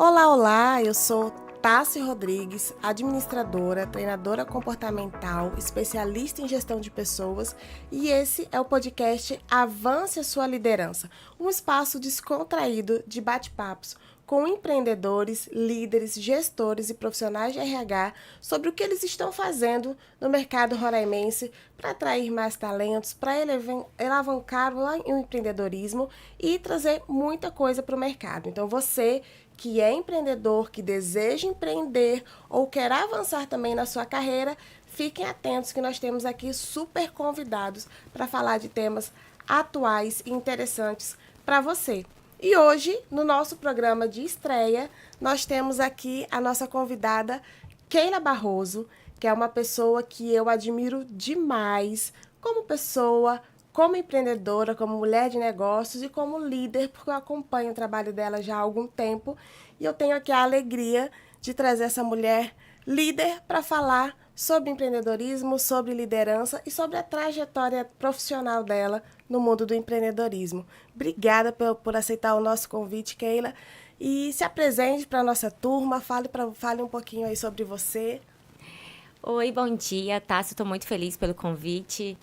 Olá, olá, eu sou Tassi Rodrigues, administradora, treinadora comportamental, especialista em gestão de pessoas, e esse é o podcast Avance a Sua Liderança, um espaço descontraído de bate-papos com empreendedores, líderes, gestores e profissionais de RH sobre o que eles estão fazendo no mercado roraimense para atrair mais talentos, para alavancar o empreendedorismo e trazer muita coisa para o mercado. Então você que é empreendedor, que deseja empreender ou quer avançar também na sua carreira, fiquem atentos que nós temos aqui super convidados para falar de temas atuais e interessantes para você. E hoje, no nosso programa de estreia, nós temos aqui a nossa convidada Keila Barroso, que é uma pessoa que eu admiro demais como pessoa, como empreendedora, como mulher de negócios e como líder, porque eu acompanho o trabalho dela já há algum tempo. E eu tenho aqui a alegria de trazer essa mulher líder para falar sobre empreendedorismo, sobre liderança e sobre a trajetória profissional dela no mundo do empreendedorismo. Obrigada por aceitar o nosso convite, Keila. E se apresente para a nossa turma, fale um pouquinho aí sobre você. Oi, bom dia, Tassi. Estou muito feliz pelo convite.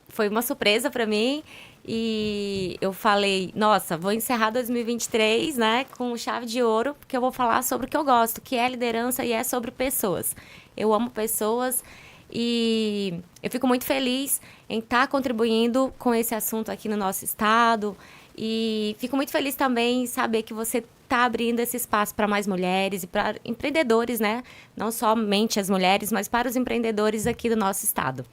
Foi uma surpresa para mim e eu falei, nossa, vou encerrar 2023, né, com chave de ouro, porque eu vou falar sobre o que eu gosto, que é liderança e é sobre pessoas. Eu amo pessoas e eu fico muito feliz em estar contribuindo com esse assunto aqui no nosso estado e fico muito feliz também em saber que você está abrindo esse espaço para mais mulheres e para empreendedores, né, não somente as mulheres, mas para os empreendedores aqui do nosso estado.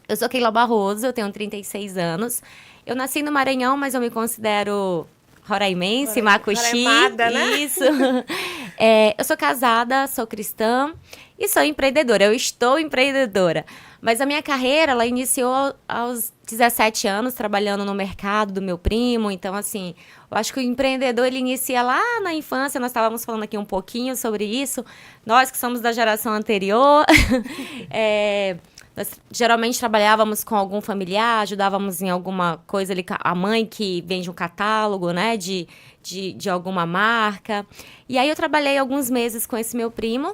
Eu sou Keila Barroso, eu tenho 36 anos. Eu nasci no Maranhão, mas eu me considero roraimense, macuxi. Roraimada, né? Isso. Eu sou casada, sou cristã e sou empreendedora. Eu estou empreendedora. Mas a minha carreira, ela iniciou aos 17 anos, trabalhando no mercado do meu primo. Então, assim, eu acho que o empreendedor, ele inicia lá na infância. Nós estávamos falando aqui um pouquinho sobre isso. Nós que somos da geração anterior... Nós geralmente trabalhávamos com algum familiar, ajudávamos em alguma coisa ali, a mãe que vende um catálogo, né, de alguma marca. E aí eu trabalhei alguns meses com esse meu primo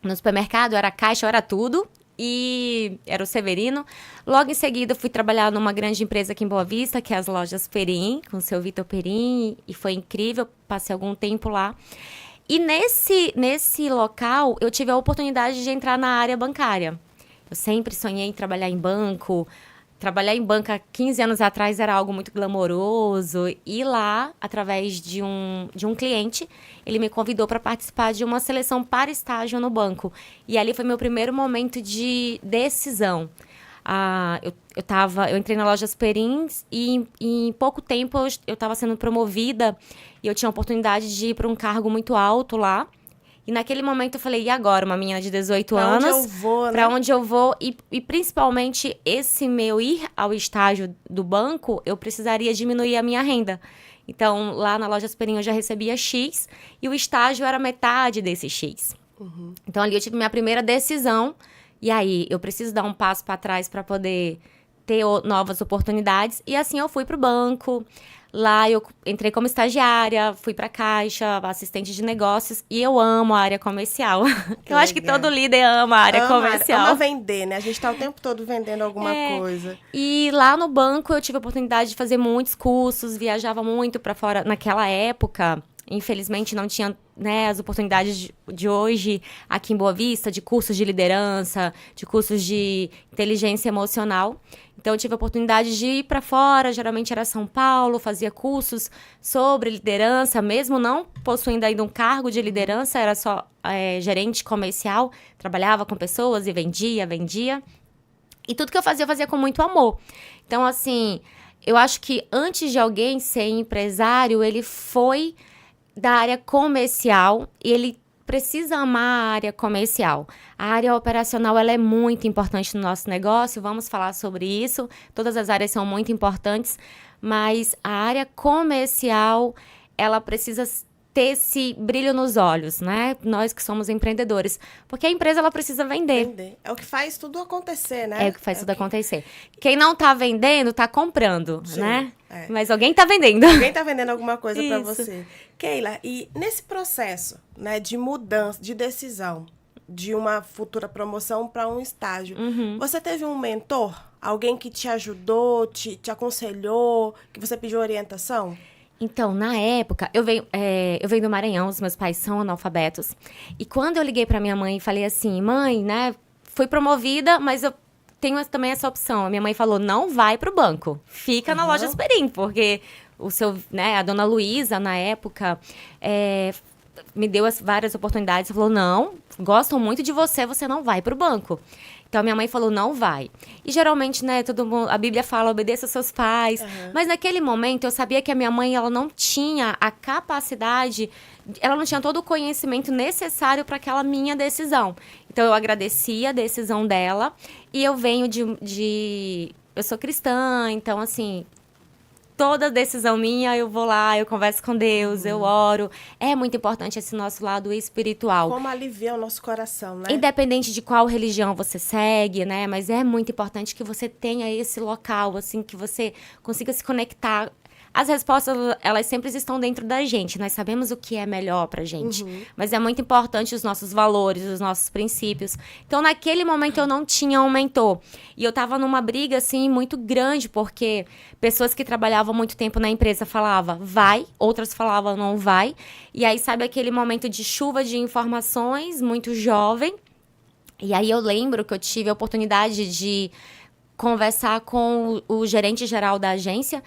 no supermercado, eu era caixa, eu era tudo, e era o Severino. Logo em seguida eu fui trabalhar numa grande empresa aqui em Boa Vista, que é as lojas Perim, com o seu Vitor Perim, e foi incrível, passei algum tempo lá. E nesse local eu tive a oportunidade de entrar na área bancária. Eu sempre sonhei em trabalhar em banco. Trabalhar em banco há 15 anos atrás era algo muito glamouroso. E lá, através de um cliente, ele me convidou para participar de uma seleção para estágio no banco. E ali foi meu primeiro momento de decisão. Eu entrei na Lojas Perins e em pouco tempo eu estava sendo promovida e eu tinha a oportunidade de ir para um cargo muito alto lá. E naquele momento eu falei, e agora? Uma menina de 18 anos. Pra onde eu vou, né? Pra onde eu vou. E principalmente, esse meu ir ao estágio do banco, eu precisaria diminuir a minha renda. Então, lá na Lojas Perim eu já recebia X e o estágio era metade desse X. Uhum. Então, ali eu tive minha primeira decisão. E aí, eu preciso dar um passo para trás para poder ter novas oportunidades. E assim, eu fui pro banco. Lá eu entrei como estagiária, fui para caixa, assistente de negócios, e eu amo a área comercial. Eu acho que todo líder ama a área comercial. Ama vender, né? A gente tá o tempo todo vendendo alguma coisa. E lá no banco eu tive a oportunidade de fazer muitos cursos, viajava muito para fora naquela época. Infelizmente não tinha, né, as oportunidades de hoje aqui em Boa Vista, de cursos de liderança, de cursos de inteligência emocional. Então, eu tive a oportunidade de ir para fora, geralmente era São Paulo, fazia cursos sobre liderança, mesmo não possuindo ainda um cargo de liderança, era só gerente comercial, trabalhava com pessoas e vendia. E tudo que eu fazia com muito amor. Então, assim, eu acho que antes de alguém ser empresário, ele foi da área comercial e ele precisa amar a área comercial. A área operacional ela é muito importante no nosso negócio, vamos falar sobre isso. Todas as áreas são muito importantes, mas a área comercial, ela precisa ter esse brilho nos olhos, né? Nós que somos empreendedores. Porque a empresa, ela precisa vender. É o que faz tudo acontecer, né? É o que faz tudo acontecer. Quem não tá vendendo, tá comprando, né? Mas alguém tá vendendo. Alguém tá vendendo alguma coisa para Isso. você. Keila, e nesse processo, né, de mudança, de decisão, de uma futura promoção para um estágio, você teve um mentor? Alguém que te ajudou, te aconselhou, que você pediu orientação? Então, na época, eu venho do Maranhão, os meus pais são analfabetos. E quando eu liguei pra minha mãe e falei assim, mãe, né, fui promovida, mas eu tenho também essa opção. A minha mãe falou, não vai pro banco, fica na loja Esperim, porque a dona Luísa, na época, me deu várias oportunidades. Falou, não, gostam muito de você, você não vai pro banco. Então, minha mãe falou, não vai. E, geralmente, né, todo mundo, a Bíblia fala, obedeça aos seus pais. Mas, naquele momento, eu sabia que a minha mãe, ela não tinha a capacidade, ela não tinha todo o conhecimento necessário para aquela minha decisão. Então, eu agradeci a decisão dela. E eu venho eu sou cristã, então, assim, toda decisão minha, eu vou lá, eu converso com Deus, eu oro. É muito importante esse nosso lado espiritual. Como alivia o nosso coração, né? Independente de qual religião você segue, né? Mas é muito importante que você tenha esse local, assim, que você consiga se conectar. As respostas, elas sempre estão dentro da gente. Nós sabemos o que é melhor pra gente. Mas é muito importante os nossos valores, os nossos princípios. Então, naquele momento, eu não tinha um mentor. E eu tava numa briga, assim, muito grande, porque pessoas que trabalhavam muito tempo na empresa falavam, vai. Outras falavam, não vai. E aí, sabe aquele momento de chuva de informações, muito jovem. E aí, eu lembro que eu tive a oportunidade de conversar com o gerente geral da agência.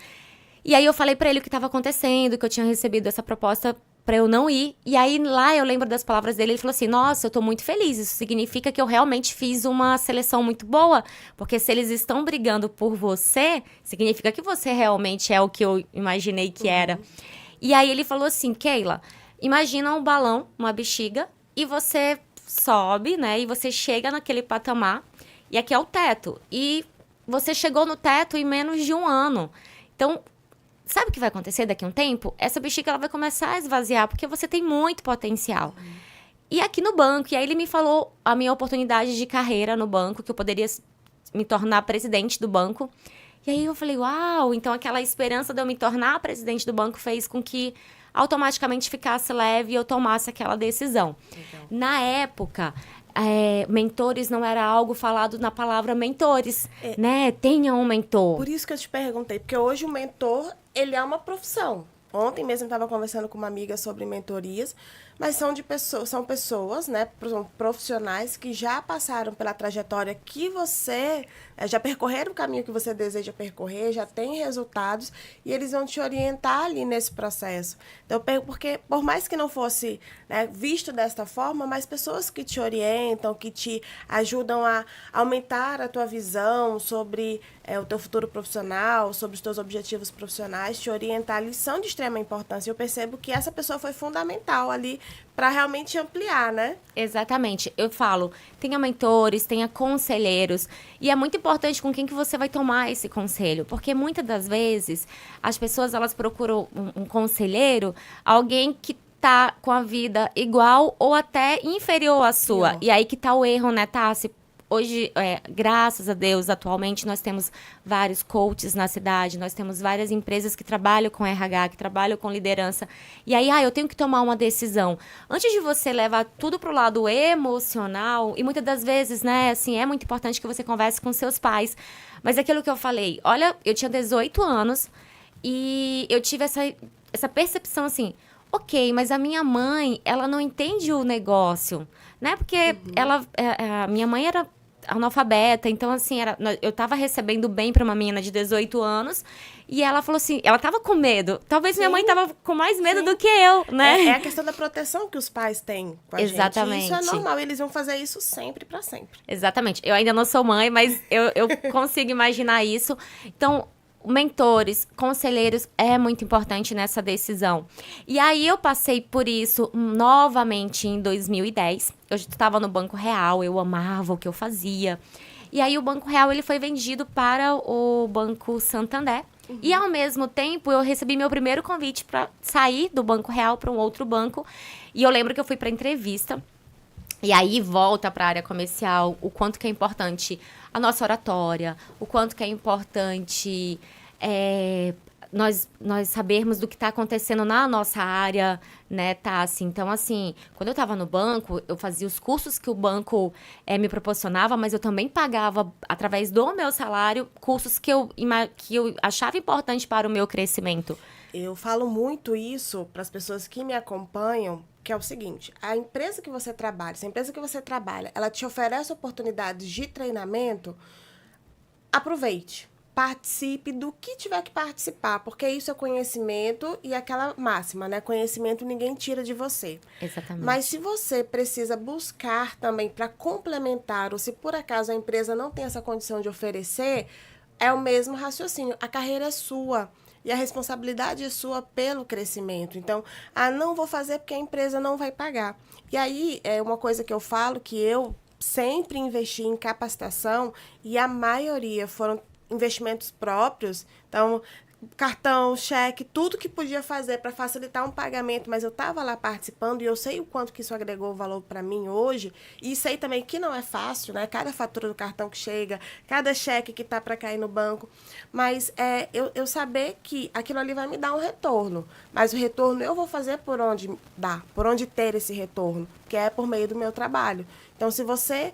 E aí eu falei pra ele o que estava acontecendo, que eu tinha recebido essa proposta pra eu não ir. E aí lá eu lembro das palavras dele, ele falou assim, nossa, eu tô muito feliz, isso significa que eu realmente fiz uma seleção muito boa, porque se eles estão brigando por você, significa que você realmente é o que eu imaginei que era. E aí ele falou assim, Keila, imagina um balão, uma bexiga, e você sobe, né, e você chega naquele patamar, e aqui é o teto. E você chegou no teto em menos de um ano. Então, sabe o que vai acontecer daqui a um tempo? Essa bexiga ela vai começar a esvaziar, porque você tem muito potencial. E aqui no banco, e aí ele me falou a minha oportunidade de carreira no banco, que eu poderia me tornar presidente do banco. E aí eu falei, uau, então aquela esperança de eu me tornar presidente do banco fez com que automaticamente ficasse leve e eu tomasse aquela decisão. Legal. Na época, mentores não era algo falado na palavra mentores, né? Tenha um mentor. Por isso que eu te perguntei, porque hoje o mentor, ele é uma profissão. Ontem mesmo eu estava conversando com uma amiga sobre mentorias, mas são pessoas, né, profissionais que já passaram pela trajetória que você, já percorreram o caminho que você deseja percorrer, já tem resultados, e eles vão te orientar ali nesse processo. Então, porque por mais que não fosse, né, visto desta forma, mas pessoas que te orientam, que te ajudam a aumentar a tua visão sobre o teu futuro profissional, sobre os teus objetivos profissionais, te orientar ali são de extrema importância. Eu percebo que essa pessoa foi fundamental ali para realmente ampliar, né? Exatamente. Eu falo, tenha mentores, tenha conselheiros. E é muito importante com quem que você vai tomar esse conselho. Porque muitas das vezes, as pessoas elas procuram um conselheiro, alguém que tá com a vida igual ou até inferior à sua. E aí que tá o erro, né, Tassi? Hoje, graças a Deus, atualmente, nós temos vários coaches na cidade, nós temos várias empresas que trabalham com RH, que trabalham com liderança. E aí, eu tenho que tomar uma decisão. Antes de você levar tudo pro lado emocional, e muitas das vezes, né, assim, é muito importante que você converse com seus pais. Mas aquilo que eu falei, olha, eu tinha 18 anos e eu tive essa percepção, assim, ok, mas a minha mãe, ela não entende o negócio, né? Porque a minha mãe era analfabeta, então, assim, eu tava recebendo bem pra uma menina de 18 anos, e ela falou assim, ela tava com medo. Talvez minha mãe tava com mais medo do que eu, né? É a questão da proteção que os pais têm com a gente. Exatamente. Isso é normal, eles vão fazer isso sempre pra sempre. Exatamente. Eu ainda não sou mãe, mas eu consigo imaginar isso. Então, mentores, conselheiros é muito importante nessa decisão. E aí eu passei por isso novamente em 2010. Eu estava no Banco Real, eu amava o que eu fazia. E aí o Banco Real ele foi vendido para o Banco Santander. E ao mesmo tempo eu recebi meu primeiro convite para sair do Banco Real para um outro banco. E eu lembro que eu fui para entrevista. E aí volta para a área comercial, o quanto que é importante a nossa oratória, o quanto que é importante nós sabermos do que está acontecendo na nossa área, né, Tassi? Então, assim, quando eu estava no banco, eu fazia os cursos que o banco me proporcionava, mas eu também pagava, através do meu salário, cursos que eu achava importante para o meu crescimento. Eu falo muito isso para as pessoas que me acompanham, que é o seguinte, a empresa que você trabalha, se a empresa que você trabalha, ela te oferece oportunidades de treinamento, aproveite. Participe do que tiver que participar, porque isso é conhecimento e aquela máxima, né? Conhecimento ninguém tira de você. Exatamente. Mas se você precisa buscar também para complementar, ou se por acaso a empresa não tem essa condição de oferecer, é o mesmo raciocínio. A carreira é sua. E a responsabilidade é sua pelo crescimento. Então, não vou fazer porque a empresa não vai pagar. E aí, é uma coisa que eu falo, que eu sempre investi em capacitação e a maioria foram investimentos próprios. Então, cartão, cheque, tudo que podia fazer para facilitar um pagamento, mas eu estava lá participando e eu sei o quanto que isso agregou valor para mim hoje, e sei também que não é fácil, né? Cada fatura do cartão que chega, cada cheque que tá para cair no banco, mas eu saber que aquilo ali vai me dar um retorno, mas o retorno eu vou fazer por onde dar, por onde ter esse retorno, que é por meio do meu trabalho. Então, se você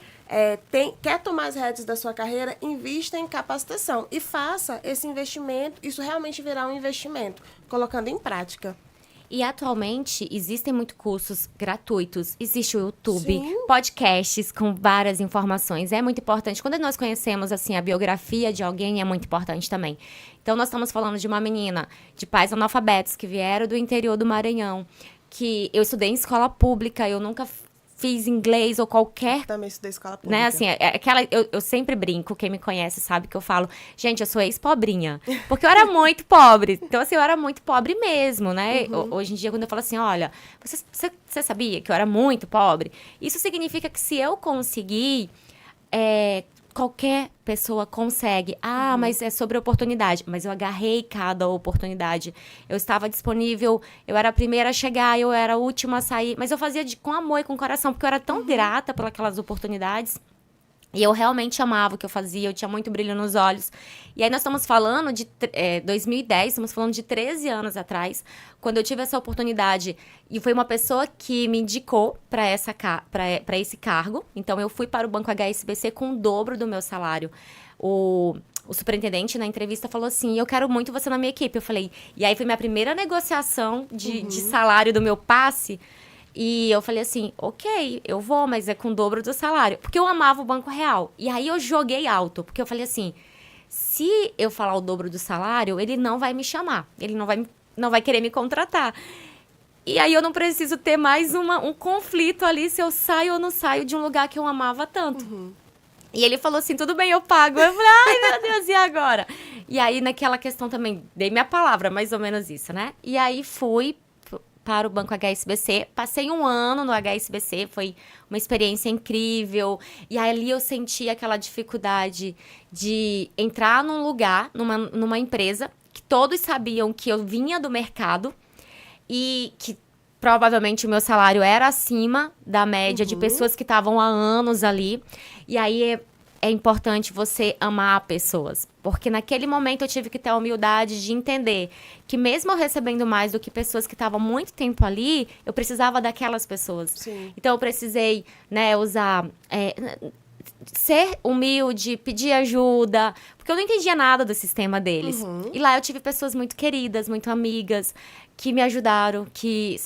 quer tomar as rédeas da sua carreira, invista em capacitação e faça esse investimento, isso realmente virar um investimento, colocando em prática. E atualmente existem muitos cursos gratuitos, existe o YouTube, Sim. podcasts com várias informações, é muito importante. Quando nós conhecemos assim a biografia de alguém, é muito importante também. Então, nós estamos falando de uma menina de pais analfabetos que vieram do interior do Maranhão, que eu estudei em escola pública, eu nunca fiz inglês ou qualquer... Também estudei escola pública. Né, assim, eu sempre brinco, quem me conhece sabe que eu falo, gente, eu sou ex-pobrinha, porque eu era muito pobre, então assim, eu era muito pobre mesmo, né, hoje em dia quando eu falo assim, olha, você sabia que eu era muito pobre? Isso significa que se eu conseguir, qualquer pessoa consegue. Mas é sobre oportunidade. Mas eu agarrei cada oportunidade. Eu estava disponível, eu era a primeira a chegar, eu era a última a sair. Mas eu fazia com amor e com coração, porque eu era tão grata por aquelas oportunidades. E eu realmente amava o que eu fazia, eu tinha muito brilho nos olhos. E aí nós estamos falando de 2010, estamos falando de 13 anos atrás, quando eu tive essa oportunidade. E foi uma pessoa que me indicou para esse cargo. Então, eu fui para o Banco HSBC com o dobro do meu salário. O superintendente, na entrevista, falou assim, eu quero muito você na minha equipe. Eu falei, e aí foi minha primeira negociação de salário do meu passe. E eu falei assim, ok, eu vou, mas é com o dobro do salário. Porque eu amava o Banco Real. E aí eu joguei alto, porque eu falei assim, se eu falar o dobro do salário, ele não vai me chamar. Ele não vai querer me contratar. E aí eu não preciso ter mais um conflito ali se eu saio ou não saio de um lugar que eu amava tanto. E ele falou assim, tudo bem, eu pago. Eu falei, ai, meu Deus, e agora? E aí naquela questão também, dei minha palavra, mais ou menos isso, né? E aí fui para o Banco HSBC, passei 1 ano no HSBC, foi uma experiência incrível, e ali eu senti aquela dificuldade de entrar num lugar, numa empresa, que todos sabiam que eu vinha do mercado, e que provavelmente o meu salário era acima da média de pessoas que estavam há anos ali, e aí é importante você amar pessoas. Porque naquele momento eu tive que ter a humildade de entender que mesmo eu recebendo mais do que pessoas que estavam muito tempo ali, eu precisava daquelas pessoas. Sim. Então eu precisei, né, ser humilde, pedir ajuda, porque eu não entendia nada do sistema deles. E lá eu tive pessoas muito queridas, muito amigas, que me ajudaram, que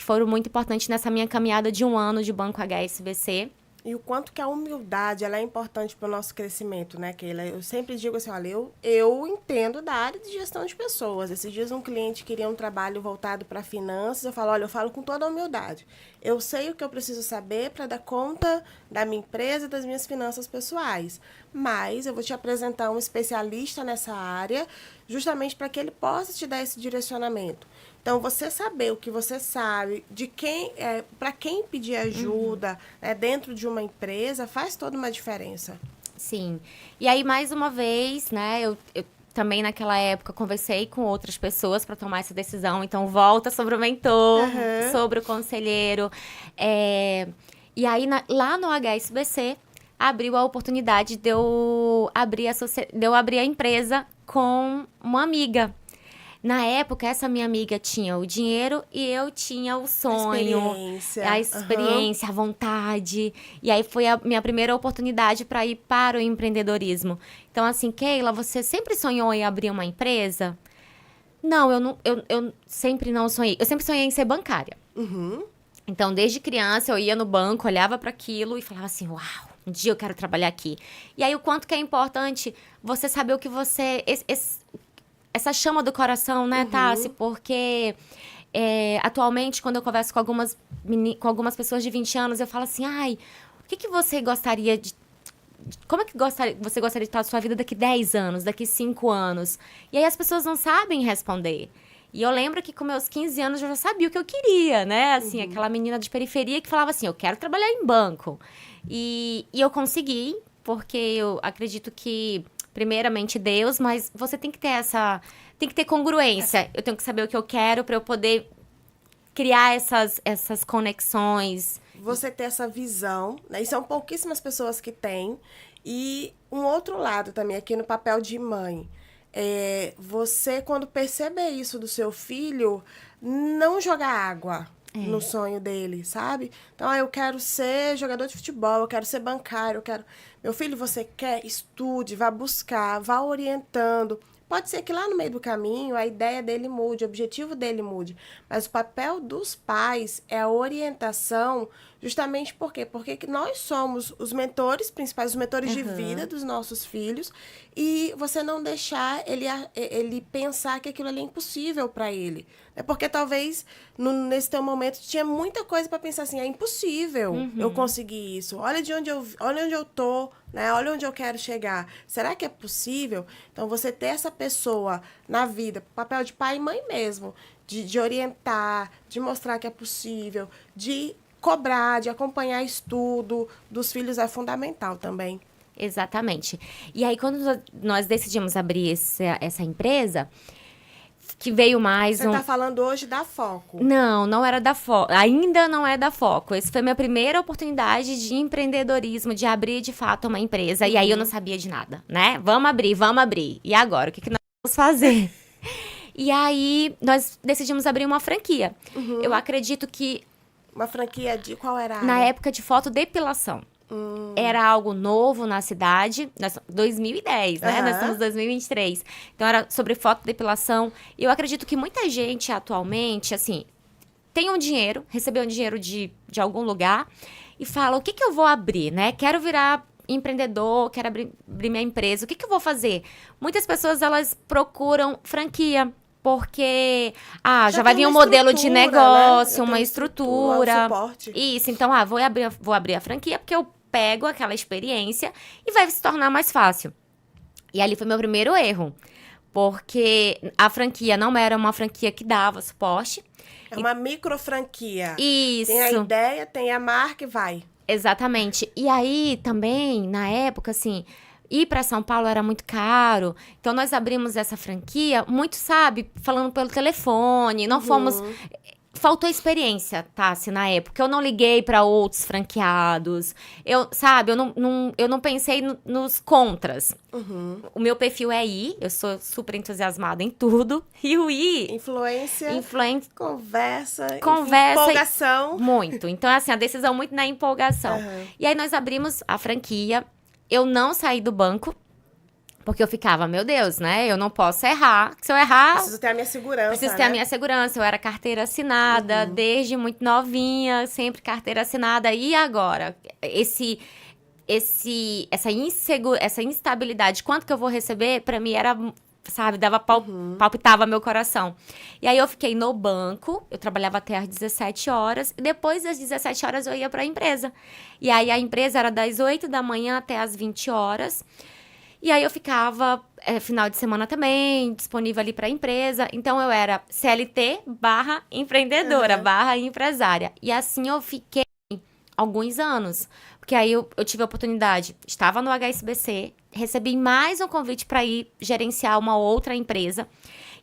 foram muito importantes nessa minha caminhada de 1 ano de Banco HSBC. E o quanto que a humildade ela é importante para o nosso crescimento, né, Keila? Eu sempre digo assim, olha, eu entendo da área de gestão de pessoas. Esses dias um cliente queria um trabalho voltado para finanças, eu falo, olha, eu falo com toda a humildade. Eu sei o que eu preciso saber para dar conta da minha empresa e das minhas finanças pessoais. Mas eu vou te apresentar um especialista nessa área, justamente para que ele possa te dar esse direcionamento. Então, você saber o que você sabe, para quem pedir ajuda, dentro de uma empresa, faz toda uma diferença. Sim. E aí, mais uma vez, né, eu também naquela época conversei com outras pessoas para tomar essa decisão. Então, volta sobre o mentor, sobre o conselheiro. E aí, lá no HSBC, abriu a oportunidade de eu abrir a empresa com uma amiga. Na época, essa minha amiga tinha o dinheiro e eu tinha o sonho, a experiência, a vontade. E aí foi a minha primeira oportunidade para ir para o empreendedorismo. Então, assim, Keila, você sempre sonhou em abrir uma empresa? Não, eu sempre não sonhei. Eu sempre sonhei em ser bancária. Uhum. Então, desde criança, eu ia no banco, olhava para aquilo e falava assim, uau, um dia eu quero trabalhar aqui. E aí, o quanto que é importante você saber o que você... essa chama do coração, né, Tassi? Porque atualmente, quando eu converso com algumas pessoas de 20 anos, eu falo assim, ai, o que você gostaria de... Como é que você gostaria de estar na sua vida daqui 10 anos, daqui 5 anos? E aí as pessoas não sabem responder. E eu lembro que com meus 15 anos eu já sabia o que eu queria, né? Assim, aquela menina de periferia que falava assim, eu quero trabalhar em banco. E eu consegui, porque eu acredito que, primeiramente, Deus, mas você tem que ter tem que ter congruência. Eu tenho que saber o que eu quero para eu poder criar essas conexões. Você ter essa visão, né? E são pouquíssimas pessoas que têm. E um outro lado também, aqui no papel de mãe. Você, quando perceber isso do seu filho, não jogar água no sonho dele, sabe? Então, eu quero ser jogador de futebol, eu quero ser bancário, eu quero... Meu filho, você quer? Estude, vá buscar, vá orientando. Pode ser que lá no meio do caminho a ideia dele mude, o objetivo dele mude. Mas o papel dos pais é a orientação, justamente por quê? Porque nós somos os mentores principais, os mentores de vida dos nossos filhos, e você não deixar ele pensar que aquilo ali é impossível para ele. É porque talvez nesse teu momento tinha muita coisa para pensar assim, é impossível eu conseguir isso. Olha onde eu tô, né? Olha onde eu quero chegar. Será que é possível? Então, você ter essa pessoa na vida, papel de pai e mãe mesmo, de orientar, de mostrar que é possível, de cobrar, de acompanhar estudo dos filhos é fundamental também. Exatamente. E aí, quando nós decidimos abrir essa empresa, que veio mais Você tá falando hoje da Foco. Não era da Foco. Ainda não é da Foco. Essa foi a minha primeira oportunidade de empreendedorismo, de abrir, de fato, uma empresa. E aí, eu não sabia de nada, né? Vamos abrir. E agora? O que nós vamos fazer? E aí, nós decidimos abrir uma franquia. Eu acredito que... Uma franquia de qual era a área? Na época de fotodepilação. Era algo novo na cidade, 2010, né? Nós estamos em 2023. Então, era sobre fotodepilação. E eu acredito que muita gente, atualmente, assim, tem um dinheiro, recebeu um dinheiro de algum lugar e fala, o que eu vou abrir, né? Quero virar empreendedor, quero abrir minha empresa. O que eu vou fazer? Muitas pessoas, elas procuram franquia. Porque, já vai vir um modelo de negócio, né? Uma estrutura. Um suporte. Isso, então, vou abrir a franquia porque eu pego aquela experiência e vai se tornar mais fácil. E ali foi meu primeiro erro. Porque a franquia não era uma franquia que dava suporte. É uma micro franquia. Isso. Tem a ideia, tem a marca e vai. Exatamente. E aí, também, na época, assim... Ir para São Paulo era muito caro. Então, nós abrimos essa franquia, muito, sabe, falando pelo telefone. Não fomos... Faltou experiência, Tassi, na época. Eu não liguei para outros franqueados. Eu não pensei nos contras. O meu perfil é ir. Eu sou super entusiasmada em tudo. E o ir... Influência. Conversa. Empolgação. Muito. Então, assim, a decisão muito na empolgação. E aí, nós abrimos a franquia. Eu não saí do banco, porque eu ficava, meu Deus, né? Eu não posso errar. Se eu errar... Preciso ter a minha segurança, Preciso ter a minha segurança. Eu era carteira assinada, desde muito novinha, sempre carteira assinada. E agora? Essa instabilidade, quanto que eu vou receber? Pra mim era... Sabe, palpitava meu coração. E aí, eu fiquei no banco, eu trabalhava até às 17 horas, e depois das 17 horas eu ia para a empresa. E aí, a empresa era das 8 da manhã até às 20 horas. E aí, eu ficava, final de semana também, disponível ali para a empresa. Então, eu era CLT / empreendedora, / empresária. E assim, eu fiquei alguns anos. Porque aí, eu tive a oportunidade, estava no HSBC, recebi mais um convite para ir gerenciar uma outra empresa.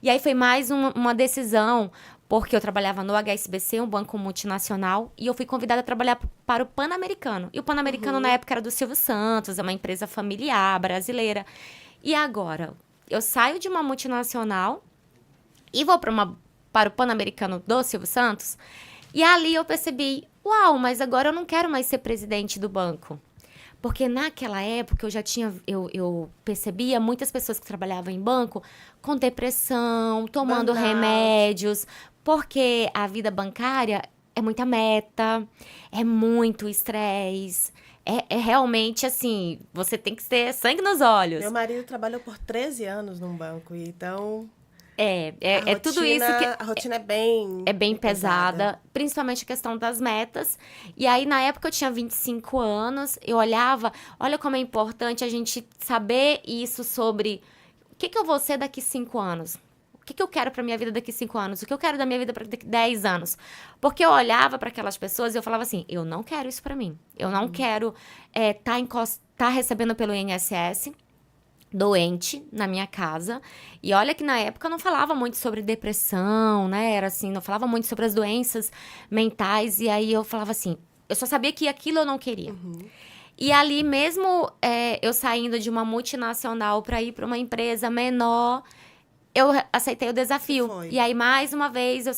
E aí foi mais uma decisão, porque eu trabalhava no HSBC, um banco multinacional, e eu fui convidada a trabalhar para o Pan-Americano. E o Pan-Americano, na época, era do Silvio Santos, é uma empresa familiar, brasileira. E agora, eu saio de uma multinacional E vou para o Pan-Americano do Silvio Santos. E ali eu percebi, uau, mas agora eu não quero mais ser presidente do banco. Porque naquela época eu percebia muitas pessoas que trabalhavam em banco com depressão, tomando remédios, porque a vida bancária é muita meta, é muito estresse, é realmente assim, você tem que ter sangue nos olhos. Meu marido trabalhou por 13 anos num banco, então... tudo isso que... A rotina é bem pesada, principalmente a questão das metas. E aí, na época, eu tinha 25 anos, eu olhava, olha como é importante a gente saber isso sobre o que eu vou ser daqui 5 anos. O que eu quero pra minha vida daqui 5 anos? O que eu quero da minha vida daqui 10 anos? Porque eu olhava para aquelas pessoas e eu falava assim, eu não quero isso pra mim. Eu não quero tá recebendo pelo INSS, doente na minha casa. E olha que na época eu não falava muito sobre depressão, né? Era assim, não falava muito sobre as doenças mentais. E aí eu falava assim, eu só sabia que aquilo eu não queria. E ali mesmo eu saindo de uma multinacional para ir para uma empresa menor, eu aceitei o desafio. E aí, mais uma vez, eu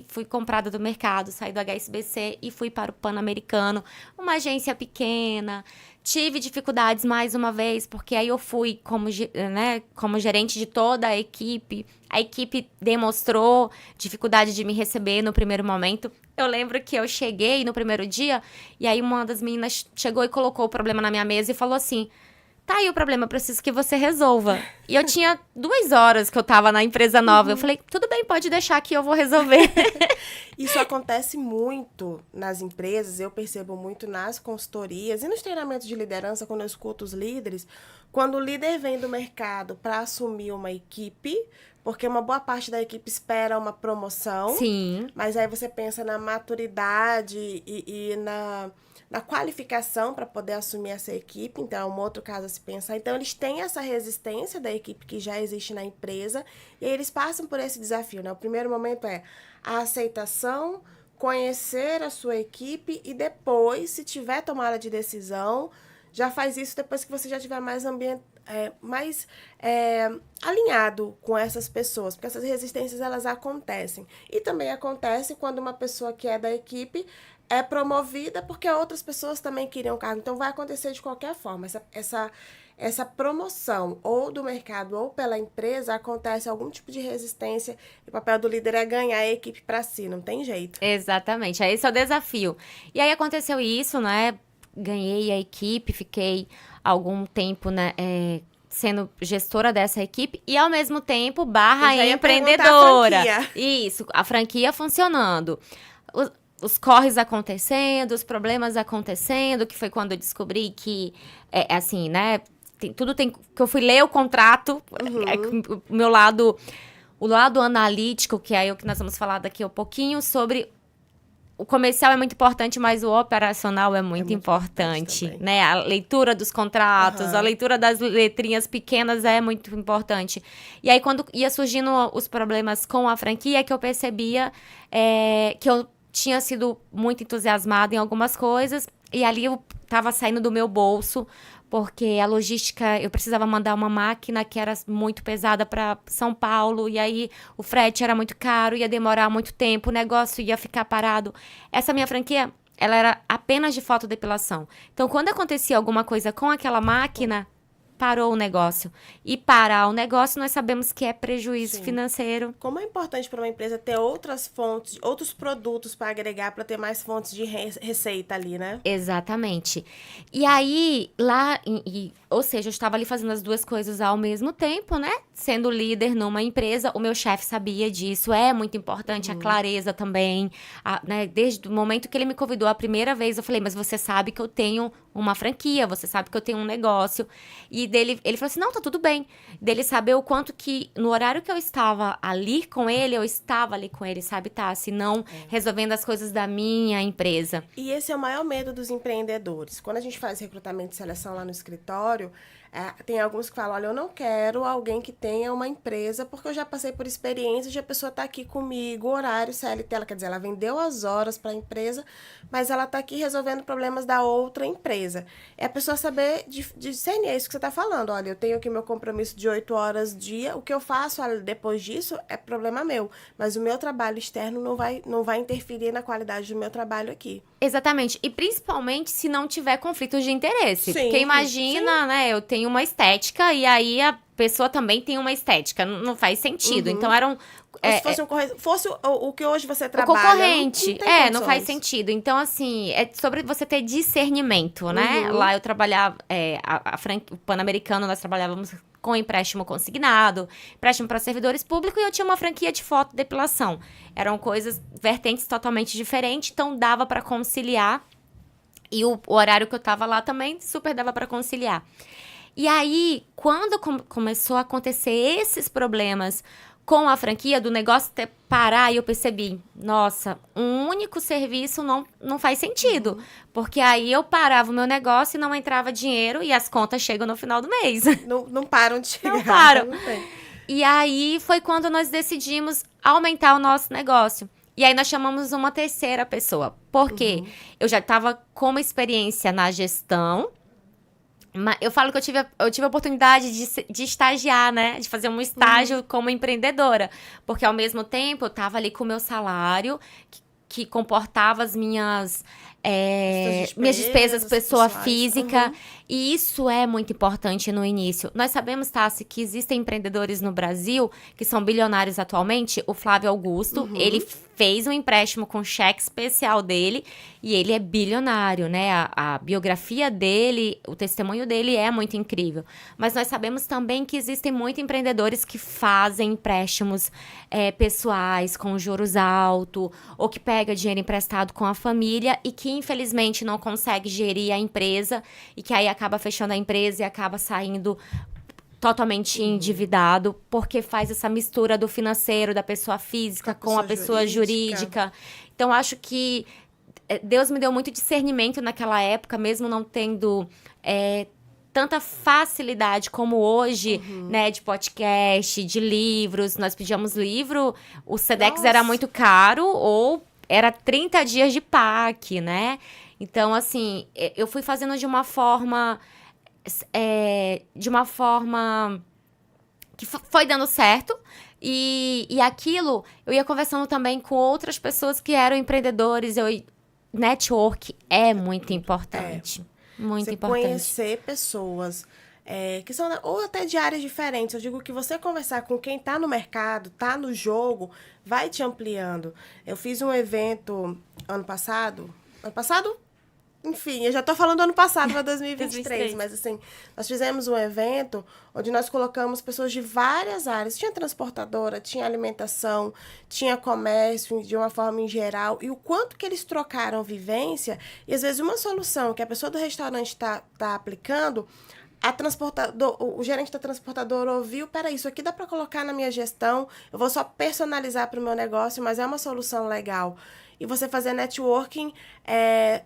fui comprada do mercado, saí do HSBC e fui para o Pan-Americano, uma agência pequena. Tive dificuldades mais uma vez, porque aí eu fui como gerente de toda a equipe. A equipe demonstrou dificuldade de me receber no primeiro momento. Eu lembro que eu cheguei no primeiro dia, e aí uma das meninas chegou e colocou o problema na minha mesa e falou assim, tá aí o problema, eu preciso que você resolva. E eu tinha 2 horas que eu tava na empresa nova. Eu falei, tudo bem, pode deixar que eu vou resolver. Isso acontece muito nas empresas, eu percebo muito nas consultorias e nos treinamentos de liderança, quando eu escuto os líderes, quando o líder vem do mercado para assumir uma equipe, porque uma boa parte da equipe espera uma promoção. Sim. Mas aí você pensa na maturidade e na qualificação para poder assumir essa equipe, então é um outro caso a se pensar. Então, eles têm essa resistência da equipe que já existe na empresa e aí eles passam por esse desafio, né? O primeiro momento é a aceitação, conhecer a sua equipe e depois, se tiver tomada de decisão, já faz isso depois que você já tiver mais alinhado com essas pessoas, porque essas resistências elas acontecem. E também acontece quando uma pessoa que é da equipe é promovida porque outras pessoas também queriam cargo. Então, vai acontecer de qualquer forma. Essa promoção, ou do mercado, ou pela empresa, acontece algum tipo de resistência. E o papel do líder é ganhar a equipe para si, não tem jeito. Exatamente, esse é o desafio. E aí aconteceu isso, né? Ganhei a equipe, fiquei algum tempo, né? Sendo gestora dessa equipe e, ao mesmo tempo, empreendedora. Isso, a franquia funcionando. Os corres acontecendo, os problemas acontecendo, que foi quando eu descobri que, assim, né? Que eu fui ler o contrato, o lado analítico, que é o que nós vamos falar daqui a pouquinho, sobre o comercial é muito importante, mas o operacional é muito importante, né? A leitura dos contratos, a leitura das letrinhas pequenas é muito importante. E aí, quando ia surgindo os problemas com a franquia, que eu percebia que eu tinha sido muito entusiasmada em algumas coisas, e ali eu estava saindo do meu bolso, porque a logística, eu precisava mandar uma máquina que era muito pesada para São Paulo, e aí o frete era muito caro, ia demorar muito tempo, o negócio ia ficar parado. Essa minha franquia, ela era apenas de fotodepilação. Então, quando acontecia alguma coisa com aquela máquina, parou o negócio. E parar o negócio, nós sabemos que é prejuízo financeiro. Como é importante para uma empresa ter outras fontes, outros produtos para agregar, para ter mais fontes de receita ali, né? Exatamente. E aí, ou seja, eu estava ali fazendo as duas coisas ao mesmo tempo, né? Sendo líder numa empresa, o meu chefe sabia disso, é muito importante, a clareza também, né? Desde o momento que ele me convidou a primeira vez, eu falei, mas você sabe que eu tenho uma franquia, você sabe que eu tenho um negócio. E ele falou assim, não, tá tudo bem. Dele saber o quanto que, no horário que eu estava ali com ele, eu estava ali com ele, sabe, Tassi? Não resolvendo as coisas da minha empresa. E esse é o maior medo dos empreendedores. Quando a gente faz recrutamento e seleção lá no escritório, Tem alguns que falam, olha, eu não quero alguém que tenha uma empresa, porque eu já passei por experiências de a pessoa estar aqui comigo, horário CLT, ela quer dizer, ela vendeu as horas para a empresa, mas ela está aqui resolvendo problemas da outra empresa. É a pessoa saber discernir, é isso que você está falando. Olha, eu tenho aqui meu compromisso de 8 horas dia, o que eu faço depois disso é problema meu, mas o meu trabalho externo não vai interferir na qualidade do meu trabalho aqui. Exatamente. E principalmente se não tiver conflitos de interesse. Sim, porque imagina, né, eu tenho uma estética e aí a pessoa também tem uma estética. Não faz sentido. Então eram... Se fosse o que hoje você o trabalha... concorrente. Não faz sentido. Então, assim, é sobre você ter discernimento, né? Lá eu trabalhava... o Pan-Americano, nós trabalhávamos com empréstimo consignado, empréstimo para servidores públicos, e eu tinha uma franquia de fotodepilação. Eram coisas, vertentes totalmente diferentes, então dava para conciliar. E o horário que eu tava lá também super dava para conciliar. E aí, quando começou a acontecer esses problemas com a franquia, do negócio parar, e eu percebi, nossa, um único serviço não faz sentido. Porque aí eu parava o meu negócio e não entrava dinheiro e as contas chegam no final do mês. Não param de chegar. Não param. E aí foi quando nós decidimos aumentar o nosso negócio. E aí nós chamamos uma terceira pessoa. Porque eu já estava com uma experiência na gestão. Eu falo que eu tive a oportunidade de estagiar, né? De fazer um estágio como empreendedora. Porque, ao mesmo tempo, eu estava ali com o meu salário, que comportava as minhas despesas, pessoa física. E isso é muito importante no início. Nós sabemos, Tassi, que existem empreendedores no Brasil que são bilionários atualmente. O Flávio Augusto, ele fez um empréstimo com cheque especial dele e ele é bilionário, né? A biografia dele, o testemunho dele é muito incrível. Mas nós sabemos também que existem muitos empreendedores que fazem empréstimos pessoais com juros altos ou que pega dinheiro emprestado com a família e que, infelizmente, não consegue gerir a empresa e que aí acaba fechando a empresa e acaba saindo totalmente endividado, porque faz essa mistura do financeiro, da pessoa física com a pessoa jurídica. Então, acho que Deus me deu muito discernimento naquela época, mesmo não tendo tanta facilidade como hoje, né, de podcast, de livros. Nós pedíamos livro, o Sedex era muito caro ou era 30 dias de PAC, né? Então, assim, eu fui fazendo de uma forma que foi dando certo. E aquilo, eu ia conversando também com outras pessoas que eram empreendedores. Network é muito importante. Muito importante. Conhecer pessoas que são ou até de áreas diferentes. Eu digo que você conversar com quem está no mercado, está no jogo, vai te ampliando. Eu fiz um evento ano passado, enfim, eu já tô falando do ano passado, para 2023, mas assim, nós fizemos um evento onde nós colocamos pessoas de várias áreas. Tinha transportadora, tinha alimentação, tinha comércio, de uma forma em geral, e o quanto que eles trocaram vivência, e às vezes uma solução que a pessoa do restaurante está aplicando, o gerente da transportadora ouviu, peraí, isso aqui dá para colocar na minha gestão, eu vou só personalizar para o meu negócio, mas é uma solução legal. E você fazer networking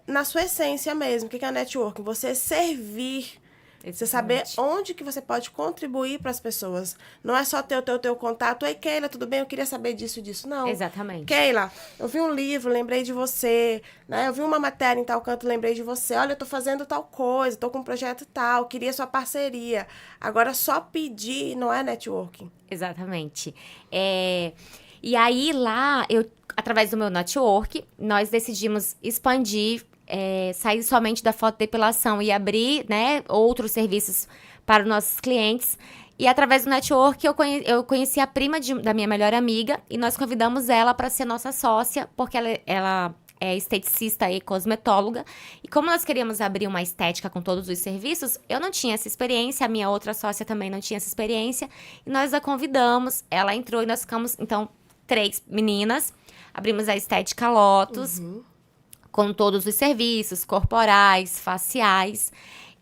na sua essência mesmo. O que é o networking? Você servir, você saber onde que você pode contribuir para as pessoas. Não é só ter o teu contato. Oi, Keila, tudo bem? Eu queria saber disso. Não. Exatamente. Keila, eu vi um livro, lembrei de você. Né? Eu vi uma matéria em tal canto, lembrei de você. Olha, eu tô fazendo tal coisa, tô com um projeto tal, queria sua parceria. Agora, só pedir não é networking. Exatamente. E aí, lá, através do meu network, nós decidimos expandir, sair somente da fotodepilação e abrir, né, outros serviços para os nossos clientes. E através do network, eu conheci a prima da minha melhor amiga e nós convidamos ela para ser nossa sócia, porque ela é esteticista e cosmetóloga. E como nós queríamos abrir uma estética com todos os serviços, eu não tinha essa experiência, a minha outra sócia também não tinha essa experiência. E nós a convidamos, ela entrou e nós ficamos, então, 3 meninas. Abrimos a Estética Lotus, com todos os serviços corporais, faciais.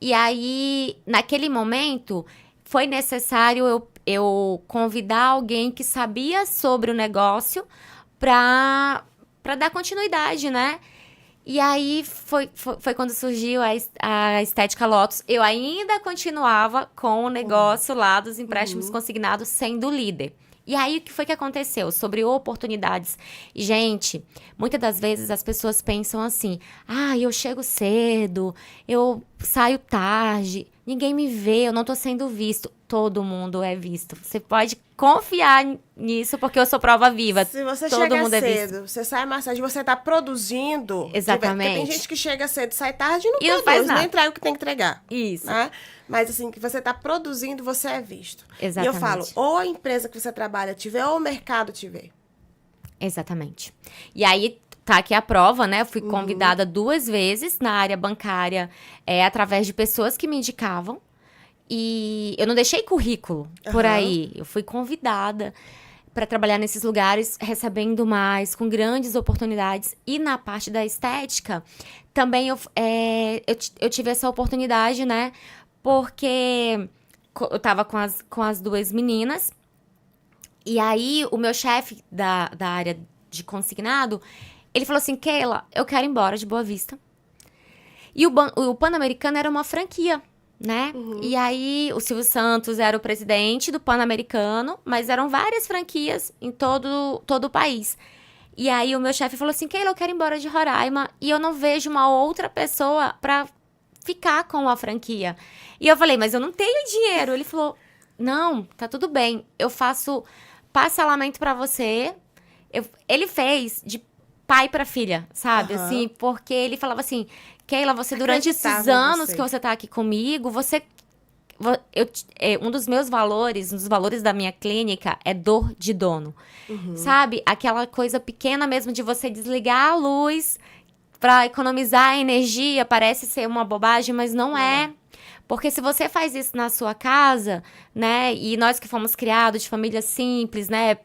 E aí, naquele momento, foi necessário eu convidar alguém que sabia sobre o negócio para dar continuidade, né? E aí, foi quando surgiu a Estética Lotus. Eu ainda continuava com o negócio lá dos empréstimos consignados, sendo líder. E aí, o que foi que aconteceu? Sobre oportunidades. E, gente, muitas das vezes as pessoas pensam assim, eu chego cedo, eu saio tarde, ninguém me vê, eu não tô sendo visto. Todo mundo é visto. Você pode confiar nisso, porque eu sou prova viva. Se você Todo chega mundo é visto. cedo, você sai mais tarde, você tá produzindo. Exatamente. Porque tem gente que chega cedo, sai tarde e não E não produz, faz nada. nem entrega o que tem que entregar. Isso. Né? Mas assim, que você tá produzindo, você é visto. Exatamente. E eu falo, ou a empresa que você trabalha te vê, ou o mercado te vê. Exatamente. E aí, tá aqui a prova, né? Eu fui convidada 2 vezes na área bancária, através de pessoas que me indicavam. E eu não deixei currículo por aí. Eu fui convidada para trabalhar nesses lugares, recebendo mais, com grandes oportunidades. E na parte da estética, também eu tive essa oportunidade, né? Porque eu tava com as 2 meninas. E aí, o meu chefe da área de consignado, ele falou assim, Keila, eu quero ir embora de Boa Vista. E o Pan-Americano era uma franquia, né? E aí, o Silvio Santos era o presidente do Pan-Americano, mas eram várias franquias em todo o país. E aí, o meu chefe falou assim, Keila, eu quero ir embora de Roraima e eu não vejo uma outra pessoa pra ficar com a franquia. E eu falei, mas eu não tenho dinheiro. Ele falou, não, tá tudo bem, eu faço parcelamento pra você. Ele fez de pai pra filha, sabe? Assim, porque ele falava assim, Keila, você durante esses anos que você tá aqui comigo, um dos meus valores, um dos valores da minha clínica é dor de dono. Sabe? Aquela coisa pequena mesmo de você desligar a luz pra economizar energia, parece ser uma bobagem, mas não é. Porque se você faz isso na sua casa, né? E nós que fomos criados de famílias simples, né?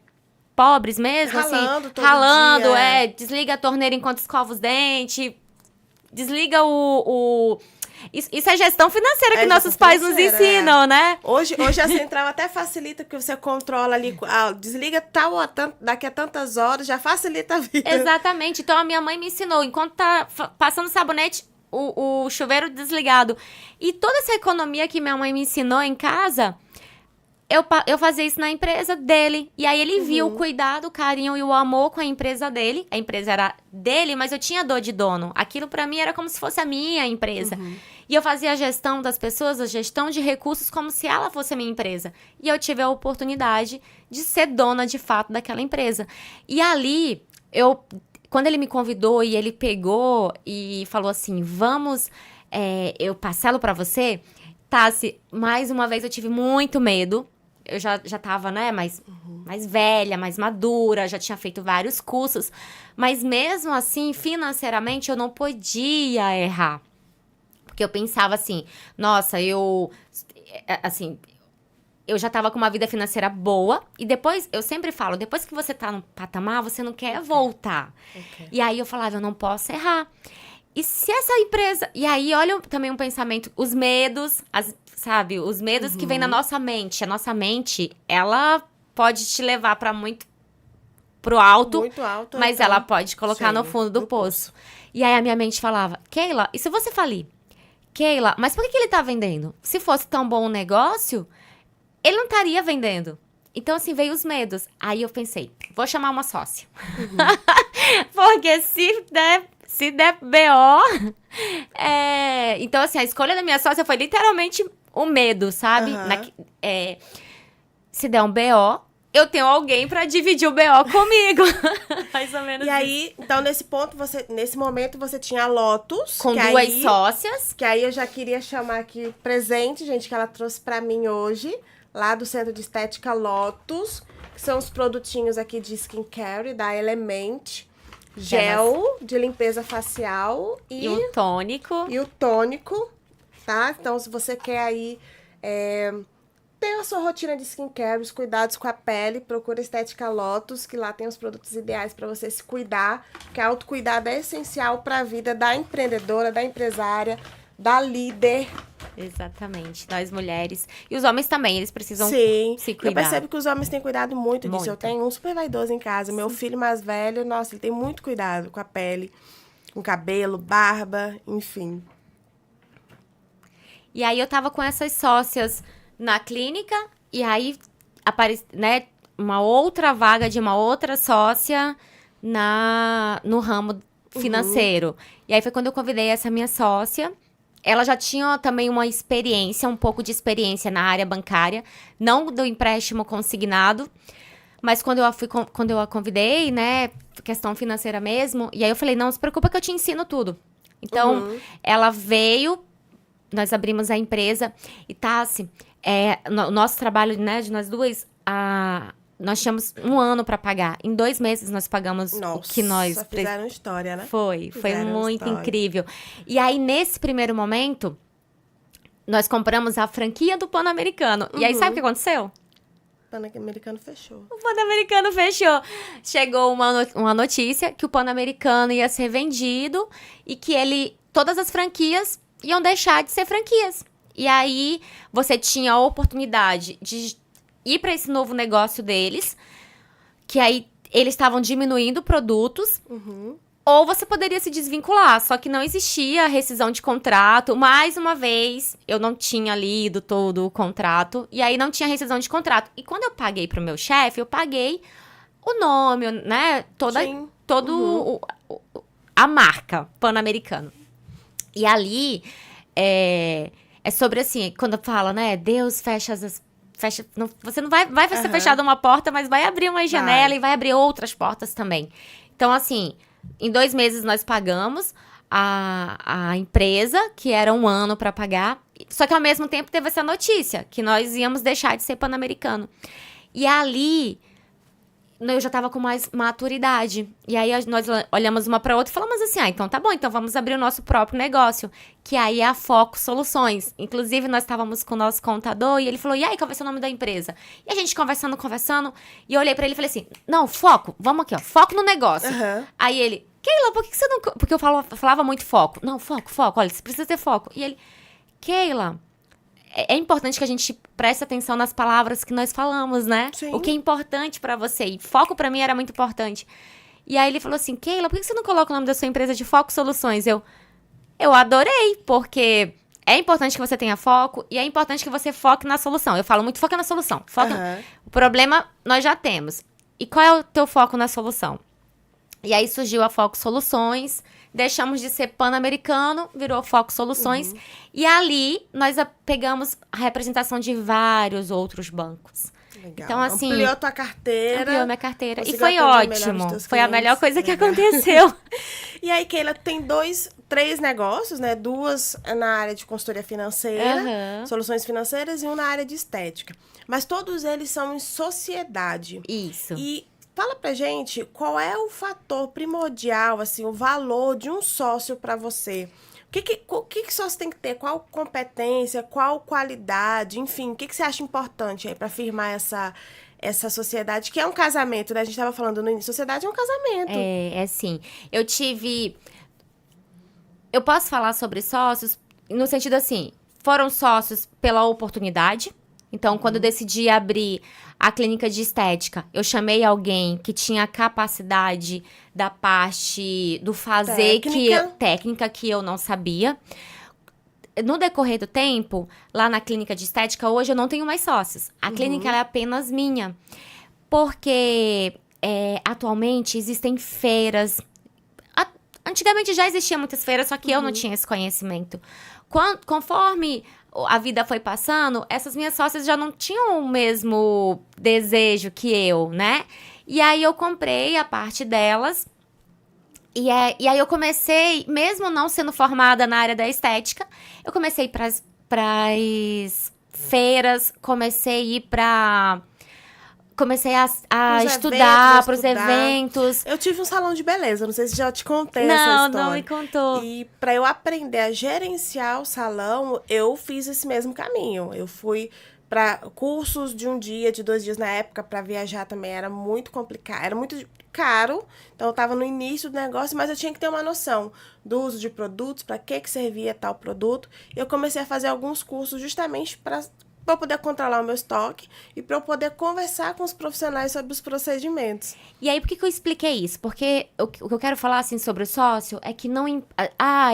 Pobres mesmo, Ralando assim. todo Ralando, dia. Desliga a torneira enquanto escova os dentes. Desliga Isso é gestão financeira que nossos pais nos ensinam, né? Hoje a central até facilita, porque você controla ali, desliga tal, daqui a tantas horas, já facilita a vida. Exatamente. Então, a minha mãe me ensinou, enquanto tá passando sabonete, o chuveiro desligado. E toda essa economia que minha mãe me ensinou em casa, eu fazia isso na empresa dele. E aí ele viu o cuidado, o carinho e o amor com a empresa dele. A empresa era dele, mas eu tinha dor de dono. Aquilo pra mim era como se fosse a minha empresa. E eu fazia a gestão das pessoas, a gestão de recursos como se ela fosse a minha empresa. E eu tive a oportunidade de ser dona de fato daquela empresa. E ali, quando ele me convidou e ele pegou e falou assim, vamos, eu parcelo pra você. Tassi, mais uma vez eu tive muito medo. Eu já tava, né, mais velha, mais madura, já tinha feito vários cursos. Mas mesmo assim, financeiramente, eu não podia errar. Porque eu pensava assim, nossa, eu já tava com uma vida financeira boa. E depois, eu sempre falo, depois que você tá no patamar, você não quer voltar. E aí eu falava, eu não posso errar. E se essa empresa... E aí, olha também um pensamento, os medos, sabe? Os medos que vêm na nossa mente. A nossa mente, ela pode te levar pro alto. Muito alto. Mas então, ela pode colocar no fundo do poço. E aí, a minha mente falava, Keila, e se você falir? Keila, mas por que ele tá vendendo? Se fosse tão bom o negócio, ele não estaria vendendo. Então, assim, veio os medos. Aí eu pensei, vou chamar uma sócia. Porque se der BO... Então, assim, a escolha da minha sócia foi literalmente o medo, sabe? Se der um BO, eu tenho alguém pra dividir o BO comigo. Mais ou menos. E aí, então, nesse momento, você tinha a Lotus. Com 2 sócias. Que aí eu já queria chamar aqui presente, gente, que ela trouxe pra mim hoje. Lá do Centro de Estética Lotus. Que são os produtinhos aqui de skincare da Element. Gel de limpeza facial e um tônico. E o tônico, tá? Então, se você quer aí ter a sua rotina de skincare, os cuidados com a pele, procura Estética Lotus, que lá tem os produtos ideais para você se cuidar, porque autocuidado é essencial para a vida da empreendedora, da empresária, da líder. Exatamente, nós mulheres. E os homens também, eles precisam se cuidar. Eu percebo que os homens têm cuidado muito disso. Eu tenho um super vaidoso em casa. Meu filho mais velho, nossa, ele tem muito cuidado com a pele. Com cabelo, barba, enfim. E aí eu tava com essas sócias na clínica, e aí apareceu, né, uma outra vaga de uma outra sócia no ramo financeiro. E aí foi quando eu convidei essa minha sócia. Ela já tinha também uma experiência, um pouco de experiência na área bancária, não do empréstimo consignado, mas quando eu a convidei, né, questão financeira mesmo, e aí eu falei, não se preocupa que eu te ensino tudo. Então, ela veio, nós abrimos a empresa, e Tassi, o nosso trabalho, né, de nós duas, nós tínhamos 1 ano para pagar. Em 2 meses nós pagamos o que nós... Nossa, fizeram história, né? Foi muito história. incrível. E aí, nesse primeiro momento, nós compramos a franquia do Pan-Americano. E aí, sabe o que aconteceu? O Pan-Americano fechou. O Pan-Americano fechou. Chegou uma notícia que o Pan-Americano ia ser vendido e que todas as franquias iam deixar de ser franquias. E aí, você tinha a oportunidade de ir para esse novo negócio deles, que aí eles estavam diminuindo produtos, ou você poderia se desvincular, só que não existia rescisão de contrato. Mais uma vez, eu não tinha lido todo o contrato, e aí não tinha rescisão de contrato. E quando eu paguei pro meu chefe, eu paguei o nome, né, a marca Pan-Americano. E ali, é sobre assim, quando fala, né, Deus fecha você não vai ser fechada uma porta, mas vai abrir uma janela e vai abrir outras portas também. Então, assim, em 2 meses nós pagamos a empresa, que era 1 ano para pagar. Só que, ao mesmo tempo, teve essa notícia, que nós íamos deixar de ser Pan-Americano. E ali, eu já tava com mais maturidade. E aí, nós olhamos uma pra outra e falamos assim, então tá bom, então vamos abrir o nosso próprio negócio. Que aí é a Foco Soluções. Inclusive, nós estávamos com o nosso contador e ele falou, e aí, qual vai ser o nome da empresa? E a gente conversando, e eu olhei pra ele e falei assim, não, foco, vamos aqui, ó, foco no negócio. Aí ele, Keila, por que você não... Porque eu falava muito foco. Não, foco, olha, você precisa ter foco. E ele, Keila... É importante que a gente preste atenção nas palavras que nós falamos, né? Sim. O que é importante pra você. E foco pra mim era muito importante. E aí ele falou assim, Keila, por que você não coloca o nome da sua empresa de Foco Soluções? Eu adorei, porque é importante que você tenha foco e é importante que você foque na solução. Eu falo muito, foca na solução. O problema nós já temos. E qual é o teu foco na solução? E aí surgiu a Foco Soluções, deixamos de ser Pan-Americano, virou Foco Soluções. E ali, nós pegamos a representação de vários outros bancos. Legal. Então, assim... Ampliou tua carteira. Ampliou minha carteira. E Conseguiu foi atender melhor os ótimo. teus Foi a clientes. melhor coisa que Legal. aconteceu. E aí, Keila, tem 3 negócios, né? 2 na área de consultoria financeira, soluções financeiras, e 1 na área de estética. Mas todos eles são em sociedade. Isso. E fala pra gente qual é o fator primordial, assim, o valor de um sócio pra você. O que sócio tem que ter? Qual competência, qual qualidade, enfim, o que você acha importante aí pra firmar essa sociedade, que é um casamento, né? A gente tava falando no início, sociedade é um casamento. É sim. Eu posso falar sobre sócios no sentido assim, foram sócios pela oportunidade. Então, quando eu decidi abrir a clínica de estética, eu chamei alguém que tinha capacidade da parte do fazer técnica que eu não sabia. No decorrer do tempo, lá na clínica de estética, hoje eu não tenho mais sócios. A clínica ela é apenas minha. Porque atualmente existem feiras. Antigamente já existiam muitas feiras, só que eu não tinha esse conhecimento. Conforme a vida foi passando, essas minhas sócias já não tinham o mesmo desejo que eu, né? E aí eu comprei a parte delas. E aí eu comecei, mesmo não sendo formada na área da estética, eu comecei para as feiras, comecei a estudar para os eventos. Eu tive um salão de beleza, não sei se já te contei essa história. Não me contou. E para eu aprender a gerenciar o salão, eu fiz esse mesmo caminho. Eu fui para cursos de 1 dia, de 2 dias na época, para viajar também era muito complicado, era muito caro. Então eu estava no início do negócio, mas eu tinha que ter uma noção do uso de produtos, para que servia tal produto. E eu comecei a fazer alguns cursos justamente para para eu poder controlar o meu estoque e para eu poder conversar com os profissionais sobre os procedimentos. E aí, por que eu expliquei isso? Porque o que eu quero falar, assim, sobre o sócio é que não...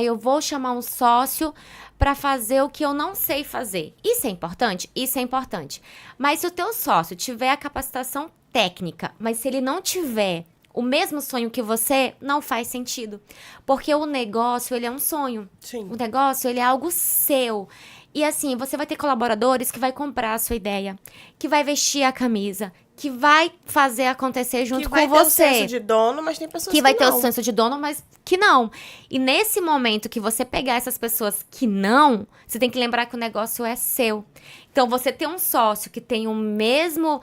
eu vou chamar um sócio para fazer o que eu não sei fazer. Isso é importante? Isso é importante. Mas se o teu sócio tiver a capacitação técnica, mas se ele não tiver o mesmo sonho que você, não faz sentido. Porque o negócio, ele é um sonho. Sim. O negócio, ele é algo seu. E assim, você vai ter colaboradores que vai comprar a sua ideia, que vai vestir a camisa, que vai fazer acontecer junto com você. Que vai ter o senso de dono, mas tem pessoas que vai não. ter o senso de dono, mas que não. E nesse momento que você pegar essas pessoas que não, você tem que lembrar que o negócio é seu. Então, você ter um sócio que tem o mesmo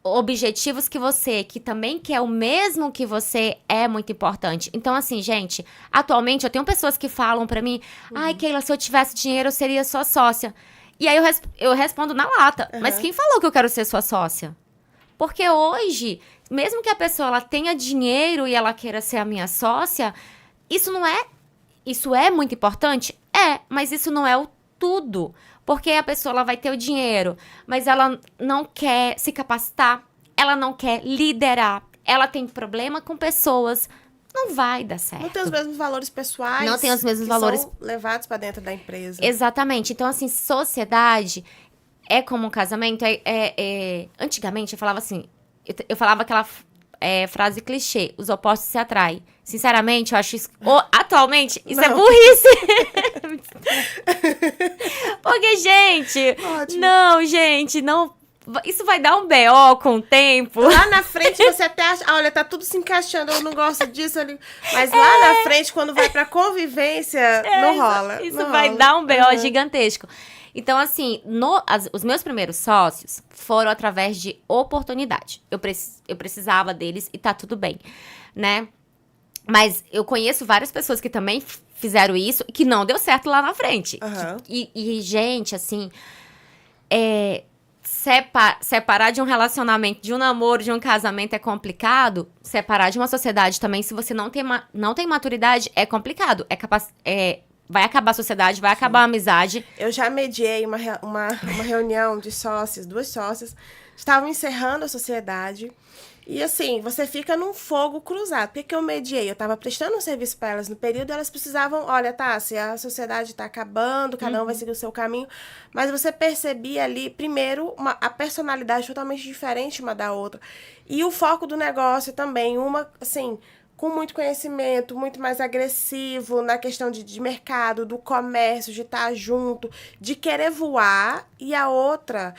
objetivos que você, que também quer o mesmo que você, é muito importante. Então, assim, gente, atualmente eu tenho pessoas que falam pra mim, ai, Keila, se eu tivesse dinheiro, eu seria sua sócia. E aí eu respondo na lata, mas quem falou que eu quero ser sua sócia? Porque hoje, mesmo que a pessoa ela tenha dinheiro e ela queira ser a minha sócia, isso é muito importante? É, mas isso não é o tudo. Porque a pessoa ela vai ter o dinheiro, mas ela não quer se capacitar, ela não quer liderar, ela tem problema com pessoas, não vai dar certo. Não tem os mesmos valores pessoais. Não tem os mesmos que valores são levados para dentro da empresa. Exatamente. Então, assim, sociedade é como um casamento. Antigamente, eu falava assim, eu falava aquela frase clichê, os opostos se atraem. Sinceramente, eu acho isso... atualmente, isso é burrice. Porque, gente... Ótimo. Não, gente, não... Isso vai dar um BO com o tempo. Lá na frente você até acha, olha, tá tudo se encaixando, eu não gosto disso. Mas lá na frente, quando vai pra convivência, não rola. Isso não vai rola. dar um BO gigantesco. Então, assim, os meus primeiros sócios foram através de oportunidade. Eu precisava deles e tá tudo bem, né? Mas eu conheço várias pessoas que também fizeram isso e que não deu certo lá na frente. E gente, assim, separar de um relacionamento, de um namoro, de um casamento é complicado. Separar de uma sociedade também, se você não tem maturidade, é complicado. Vai acabar a sociedade, vai acabar a amizade. Eu já mediei uma reunião de sócios, 2 sócias. Estavam encerrando a sociedade. E assim, você fica num fogo cruzado. Por que eu mediei? Eu estava prestando um serviço para elas no período, elas precisavam, olha, se a sociedade está acabando, cada um vai seguir o seu caminho. Mas você percebia ali, primeiro, a personalidade totalmente diferente uma da outra. E o foco do negócio também, uma, assim, com muito conhecimento, muito mais agressivo na questão de mercado, do comércio, de estar junto, de querer voar, e a outra...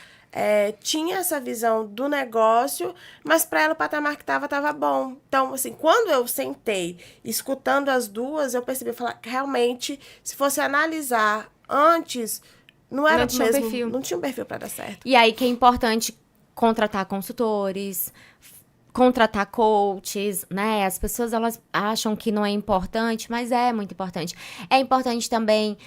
tinha essa visão do negócio, mas para ela o patamar que estava bom. Então, assim, quando eu sentei escutando as duas, eu percebi, realmente, se fosse analisar antes, não tinha um perfil para dar certo. E aí que é importante contratar consultores, contratar coaches, né? As pessoas, elas acham que não é importante, mas é muito importante. É importante também,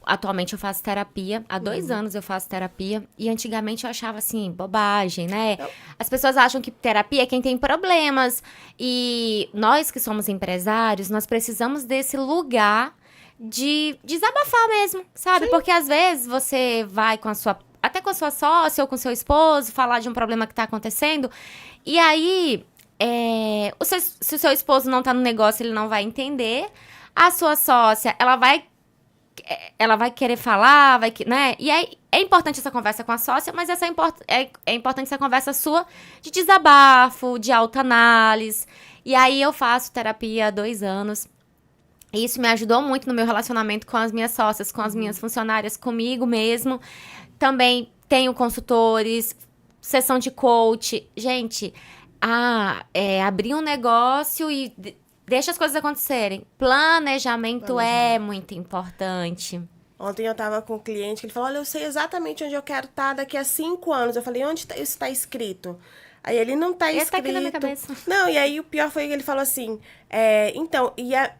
atualmente eu faço terapia, há 2 anos eu faço terapia, e antigamente eu achava, assim, bobagem, né? As pessoas acham que terapia é quem tem problemas, e nós que somos empresários, nós precisamos desse lugar de desabafar mesmo, sabe? Sim. Porque às vezes você vai até com a sua sócia ou com o seu esposo, falar de um problema que tá acontecendo. E aí, se o seu esposo não tá no negócio, ele não vai entender. A sua sócia, ela vai querer falar, né? E aí, é importante essa conversa com a sócia, mas é importante essa conversa sua de desabafo, de autoanálise. E aí, eu faço terapia há 2 anos. E isso me ajudou muito no meu relacionamento com as minhas sócias, com as minhas funcionárias, comigo mesmo. Também tenho consultores, sessão de coach. Gente, abrir um negócio e deixa as coisas acontecerem. Planejamento é muito importante. Ontem eu estava com um cliente que ele falou, olha, eu sei exatamente onde eu quero estar daqui a 5 anos. Eu falei, onde isso está escrito? Aí ele não tá escrito. Tá aqui na minha cabeça. Não, e aí o pior foi que ele falou assim,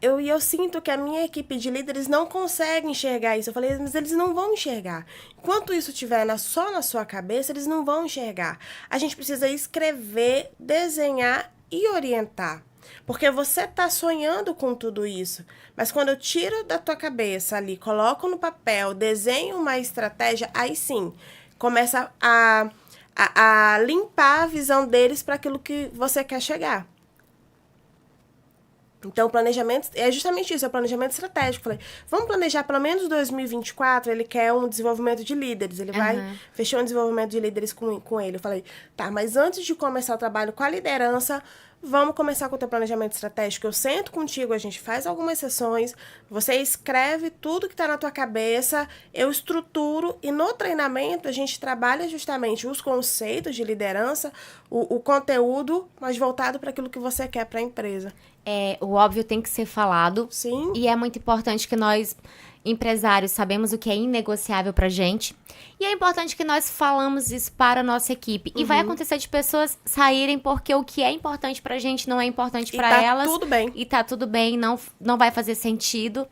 eu sinto que a minha equipe de líderes não consegue enxergar isso. Eu falei, mas eles não vão enxergar. Enquanto isso estiver só na sua cabeça, eles não vão enxergar. A gente precisa escrever, desenhar e orientar. Porque você tá sonhando com tudo isso. Mas quando eu tiro da tua cabeça ali, coloco no papel, desenho uma estratégia, aí sim... começa a limpar a visão deles para aquilo que você quer chegar. Então, o planejamento é justamente isso, é o planejamento estratégico. Falei, vamos planejar pelo menos 2024, ele quer um desenvolvimento de líderes, ele vai fechar um desenvolvimento de líderes com ele. Eu falei, tá, mas antes de começar o trabalho com a liderança, vamos começar com o teu planejamento estratégico. Eu sento contigo, a gente faz algumas sessões, você escreve tudo que está na tua cabeça, eu estruturo e no treinamento a gente trabalha justamente os conceitos de liderança, o conteúdo, mas voltado para aquilo que você quer para a empresa. O óbvio tem que ser falado. Sim. E é muito importante que nós, empresários, sabemos o que é inegociável pra gente. E é importante que nós falamos isso para a nossa equipe. E vai acontecer de pessoas saírem porque o que é importante pra gente não é importante pra elas. E tá tudo bem. E tá tudo bem, não vai fazer sentido.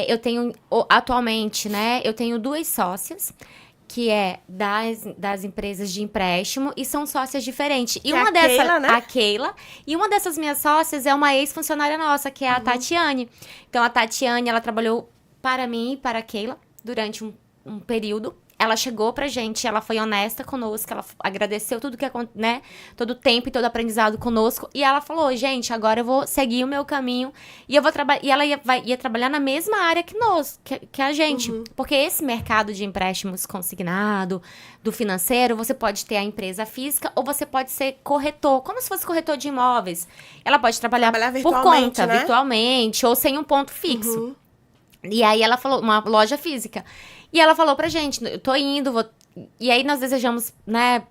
Eu tenho, atualmente, né, eu tenho 2 sócias, que é das empresas de empréstimo, e são sócias diferentes. E uma dessas, Keila, né? a Keila, e uma dessas minhas sócias é uma ex-funcionária nossa, que é a Tatiane. Então, a Tatiane, ela trabalhou para mim e para a Keila durante um período. Ela chegou pra gente, ela foi honesta conosco, ela agradeceu tudo que né, todo o tempo e todo o aprendizado conosco. E ela falou, gente, agora eu vou seguir o meu caminho e eu vou trabalhar. E ela ia trabalhar na mesma área que a gente. Porque esse mercado de empréstimos consignado, do financeiro, você pode ter a empresa física ou você pode ser corretor, como se fosse corretor de imóveis. Ela pode trabalhar por conta, né? Virtualmente, ou sem um ponto fixo. E aí ela falou, uma loja física. E ela falou pra gente, eu tô indo, E aí nós desejamos, né,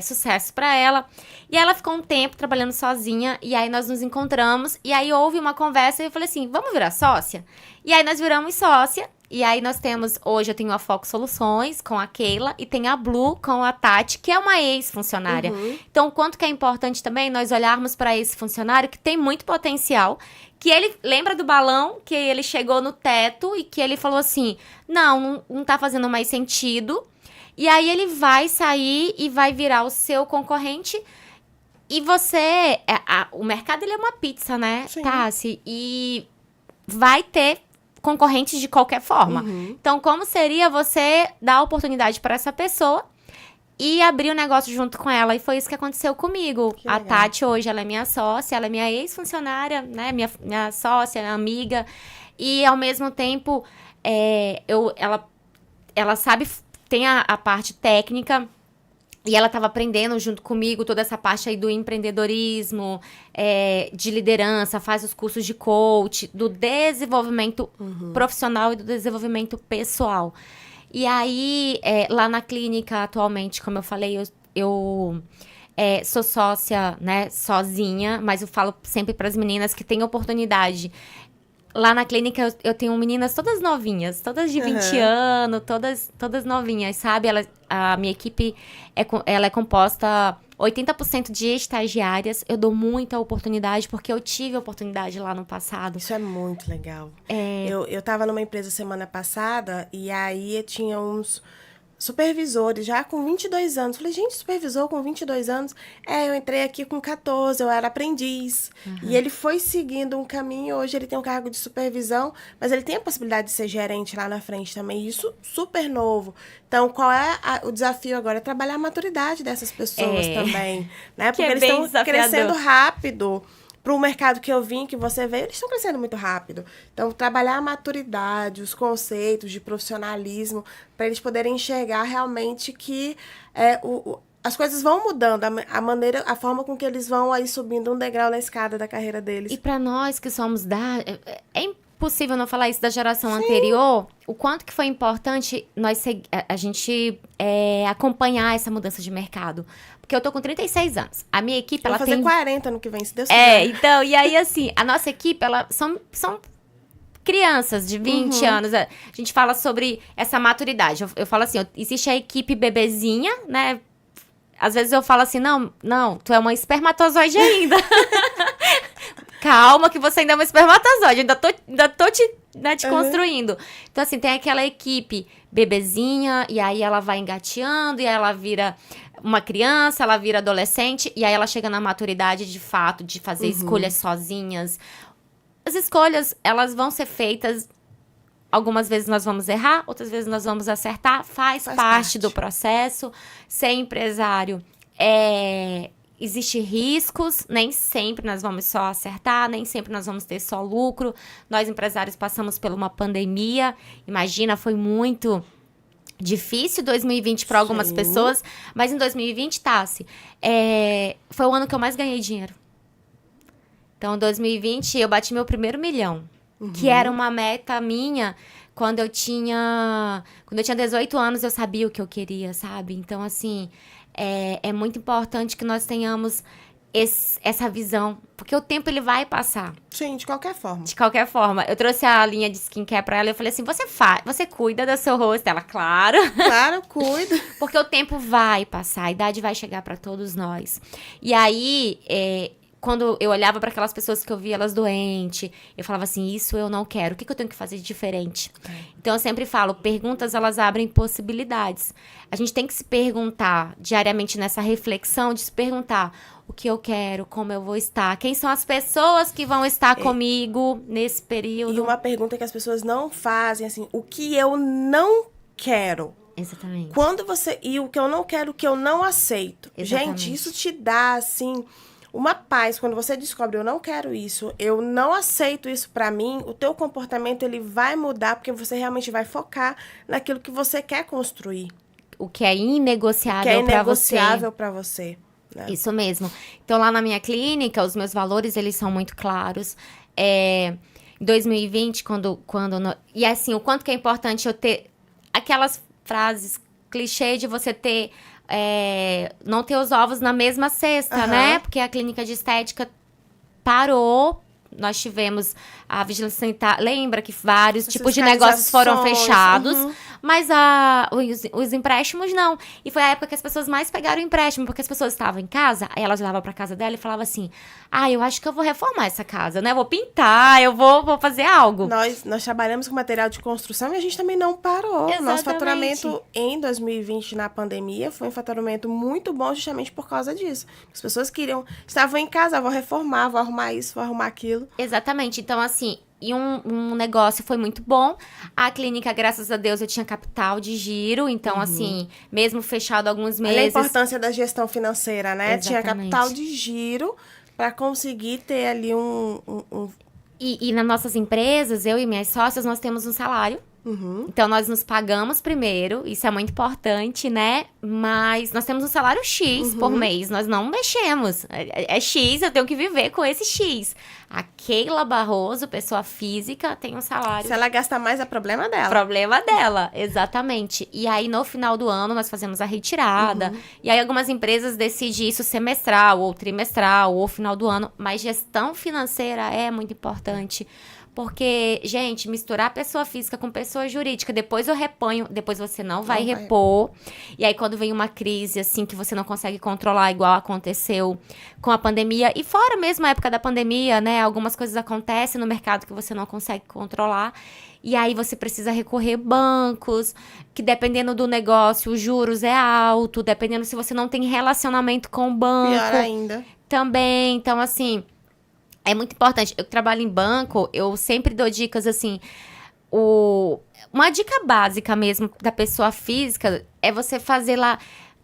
sucesso pra ela. E ela ficou um tempo trabalhando sozinha, e aí nós nos encontramos, e aí houve uma conversa, e eu falei assim, vamos virar sócia? E aí nós viramos sócia, e aí nós temos, hoje eu tenho a Foco Soluções com a Keila, e tem a Blue com a Tati, que é uma ex-funcionária. Então, o quanto que é importante também nós olharmos para esse funcionário que tem muito potencial, que ele lembra do balão, que ele chegou no teto, e que ele falou assim, não tá fazendo mais sentido. E aí ele vai sair e vai virar o seu concorrente. E você... o mercado, ele é uma pizza, né, Tassi? E vai ter concorrentes de qualquer forma. Então, como seria você dar a oportunidade para essa pessoa e abrir o negócio junto com ela? E foi isso que aconteceu comigo. A Tati, hoje, ela é minha sócia, ela é minha ex-funcionária, né? Minha sócia, minha amiga. E, ao mesmo tempo, ela sabe... Tem a parte técnica, e ela estava aprendendo junto comigo toda essa parte aí do empreendedorismo, de liderança, faz os cursos de coach, do desenvolvimento profissional e do desenvolvimento pessoal. E aí, lá na clínica, atualmente, como eu falei, eu sou sócia, né, sozinha, mas eu falo sempre para as meninas que têm oportunidade. Lá na clínica, eu tenho meninas todas novinhas, todas de 20 anos, todas novinhas, sabe? A minha equipe, ela é composta 80% de estagiárias. Eu dou muita oportunidade, porque eu tive oportunidade lá no passado. Isso é muito legal. Eu tava numa empresa semana passada, e aí tinha uns supervisores já com 22 anos. Falei, gente, supervisor com 22 anos? Eu entrei aqui com 14, eu era aprendiz. E ele foi seguindo um caminho, hoje ele tem um cargo de supervisão, mas ele tem a possibilidade de ser gerente lá na frente também, isso super novo. Então, qual é o desafio agora? É trabalhar a maturidade dessas pessoas também, né? Porque eles estão crescendo rápido. Para o mercado que eu vim, que você veio, eles estão crescendo muito rápido. Então, trabalhar a maturidade, os conceitos de profissionalismo, para eles poderem enxergar realmente que as coisas vão mudando, a forma com que eles vão aí subindo um degrau na escada da carreira deles. E para nós que somos é impossível não falar isso da geração anterior, o quanto que foi importante a gente acompanhar essa mudança de mercado. Porque eu tô com 36 anos. A minha equipe, ela tem... Vou fazer 40 no que vem, se Deus quiser. Então, e aí assim, a nossa equipe, são crianças de 20 anos. A gente fala sobre essa maturidade. Eu falo assim, existe a equipe bebezinha, né? Às vezes eu falo assim, não, tu é uma espermatozoide ainda. Calma que você ainda é uma espermatozoide, ainda tô te construindo. Então, assim, tem aquela equipe bebezinha, e aí ela vai engateando, e aí ela vira uma criança, ela vira adolescente, e aí ela chega na maturidade, de fato, de fazer escolhas sozinhas. As escolhas, elas vão ser feitas Algumas vezes nós vamos errar, outras vezes nós vamos acertar. Faz parte do processo. Ser empresário existe riscos, nem sempre nós vamos só acertar, nem sempre nós vamos ter só lucro. Nós, empresários, passamos por uma pandemia. Imagina, foi muito difícil 2020 para algumas pessoas, mas em 2020, Tassi, foi o ano que eu mais ganhei dinheiro. Então, em 2020, eu bati meu primeiro 1 milhão, que era uma meta minha. Quando eu tinha 18 anos, eu sabia o que eu queria, sabe? Então, assim, é muito importante que nós tenhamos essa visão, porque o tempo ele vai passar. Sim, de qualquer forma. De qualquer forma. Eu trouxe a linha de skincare pra ela e eu falei assim, você cuida do seu rosto? Ela, claro. Claro, cuida. Porque o tempo vai passar, a idade vai chegar pra todos nós. E aí, quando eu olhava para aquelas pessoas que eu via elas doentes, eu falava assim, isso eu não quero, o que eu tenho que fazer de diferente? Então, eu sempre falo, perguntas, elas abrem possibilidades. A gente tem que se perguntar diariamente nessa reflexão, de se perguntar o que eu quero, como eu vou estar, quem são as pessoas que vão estar comigo nesse período. E uma pergunta que as pessoas não fazem, assim, o que eu não quero? Exatamente. E o que eu não quero, o que eu não aceito. Exatamente. Gente, isso te dá, assim, uma paz. Quando você descobre, eu não quero isso, eu não aceito isso pra mim, o teu comportamento, ele vai mudar, porque você realmente vai focar naquilo que você quer construir. O que é inegociável O que é pra inegociável pra você. Né? Isso mesmo. Então, lá na minha clínica, os meus valores, eles são muito claros. Em 2020, e assim, o quanto que é importante eu ter aquelas frases clichê de você ter... não ter os ovos na mesma cesta, né? Porque a clínica de estética parou. Nós tivemos a vigilância sanitária. Lembra que vários tipos de negócios foram fechados, mas os empréstimos não. E foi a época que as pessoas mais pegaram empréstimo, porque as pessoas estavam em casa, aí elas levavam pra casa dela e falavam assim: eu acho que eu vou reformar essa casa, né? Eu vou pintar, eu vou fazer algo. Nós trabalhamos com material de construção e a gente também não parou. Exatamente. Nosso faturamento em 2020, na pandemia, foi um faturamento muito bom justamente por causa disso. As pessoas estavam em casa, vou reformar, vou arrumar isso, vou arrumar aquilo. Exatamente. Então, assim, e um negócio foi muito bom. A clínica, graças a Deus, eu tinha capital de giro. Então, assim, mesmo fechado alguns meses... Olha a importância da gestão financeira, né? Exatamente. Tinha capital de giro para conseguir ter ali E nas nossas empresas, eu e minhas sócias, nós temos um salário. Então, nós nos pagamos primeiro, isso é muito importante, né? Mas nós temos um salário X por mês, nós não mexemos. É X, eu tenho que viver com esse X. A Keila Barroso, pessoa física, tem um salário... Se ela gasta mais, é problema dela. Problema dela, exatamente. E aí, no final do ano, nós fazemos a retirada. E aí, algumas empresas decidem isso semestral, ou trimestral, ou final do ano. Mas gestão financeira é muito importante. Porque, gente, misturar pessoa física com pessoa jurídica, depois eu reponho, depois você não vai repor. E aí, quando vem uma crise, assim, que você não consegue controlar, igual aconteceu com a pandemia, e fora mesmo a época da pandemia, né? Algumas coisas acontecem no mercado que você não consegue controlar. E aí, você precisa recorrer bancos, que dependendo do negócio, os juros é alto, dependendo se você não tem relacionamento com o banco. Pior ainda. Também, então, assim... É muito importante. Eu que trabalho em banco, eu sempre dou dicas, assim... Uma dica básica mesmo da pessoa física é você fazer lá...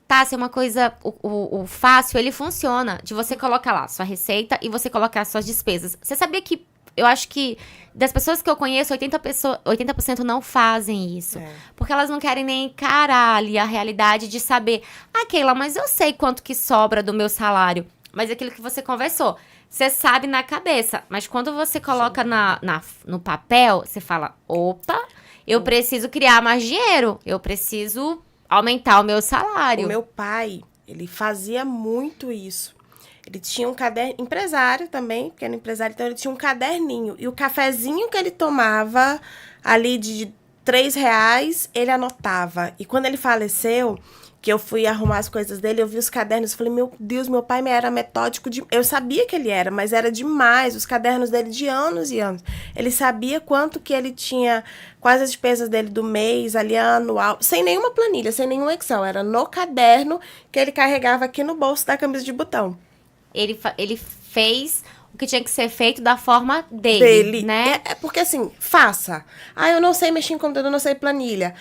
Tá, se é uma coisa... O fácil, ele funciona. De você colocar lá sua receita e você colocar suas despesas. Você sabia que... Eu acho que das pessoas que eu conheço, 80% não fazem isso. Porque elas não querem nem encarar ali a realidade de saber... Keila, mas eu sei quanto que sobra do meu salário. Mas é aquilo que você conversou... Você sabe na cabeça, mas quando você coloca no papel, você fala, opa, eu preciso criar mais dinheiro, eu preciso aumentar o meu salário. O meu pai, ele fazia muito isso. Ele tinha um caderno, empresário também, pequeno empresário, então ele tinha um caderninho. E o cafezinho que ele tomava ali de R$3, ele anotava. E quando ele faleceu... que eu fui arrumar as coisas dele, eu vi os cadernos, eu falei, meu Deus, meu pai era metódico eu sabia que ele era, mas era demais, os cadernos dele de anos e anos. Ele sabia quanto que ele tinha, quais as despesas dele do mês, ali anual, sem nenhuma planilha, sem nenhum Excel, era no caderno que ele carregava aqui no bolso da camisa de botão. Ele fez o que tinha que ser feito da forma dele, né? É porque assim, faça. Ah, eu não sei mexer em computador, não sei planilha.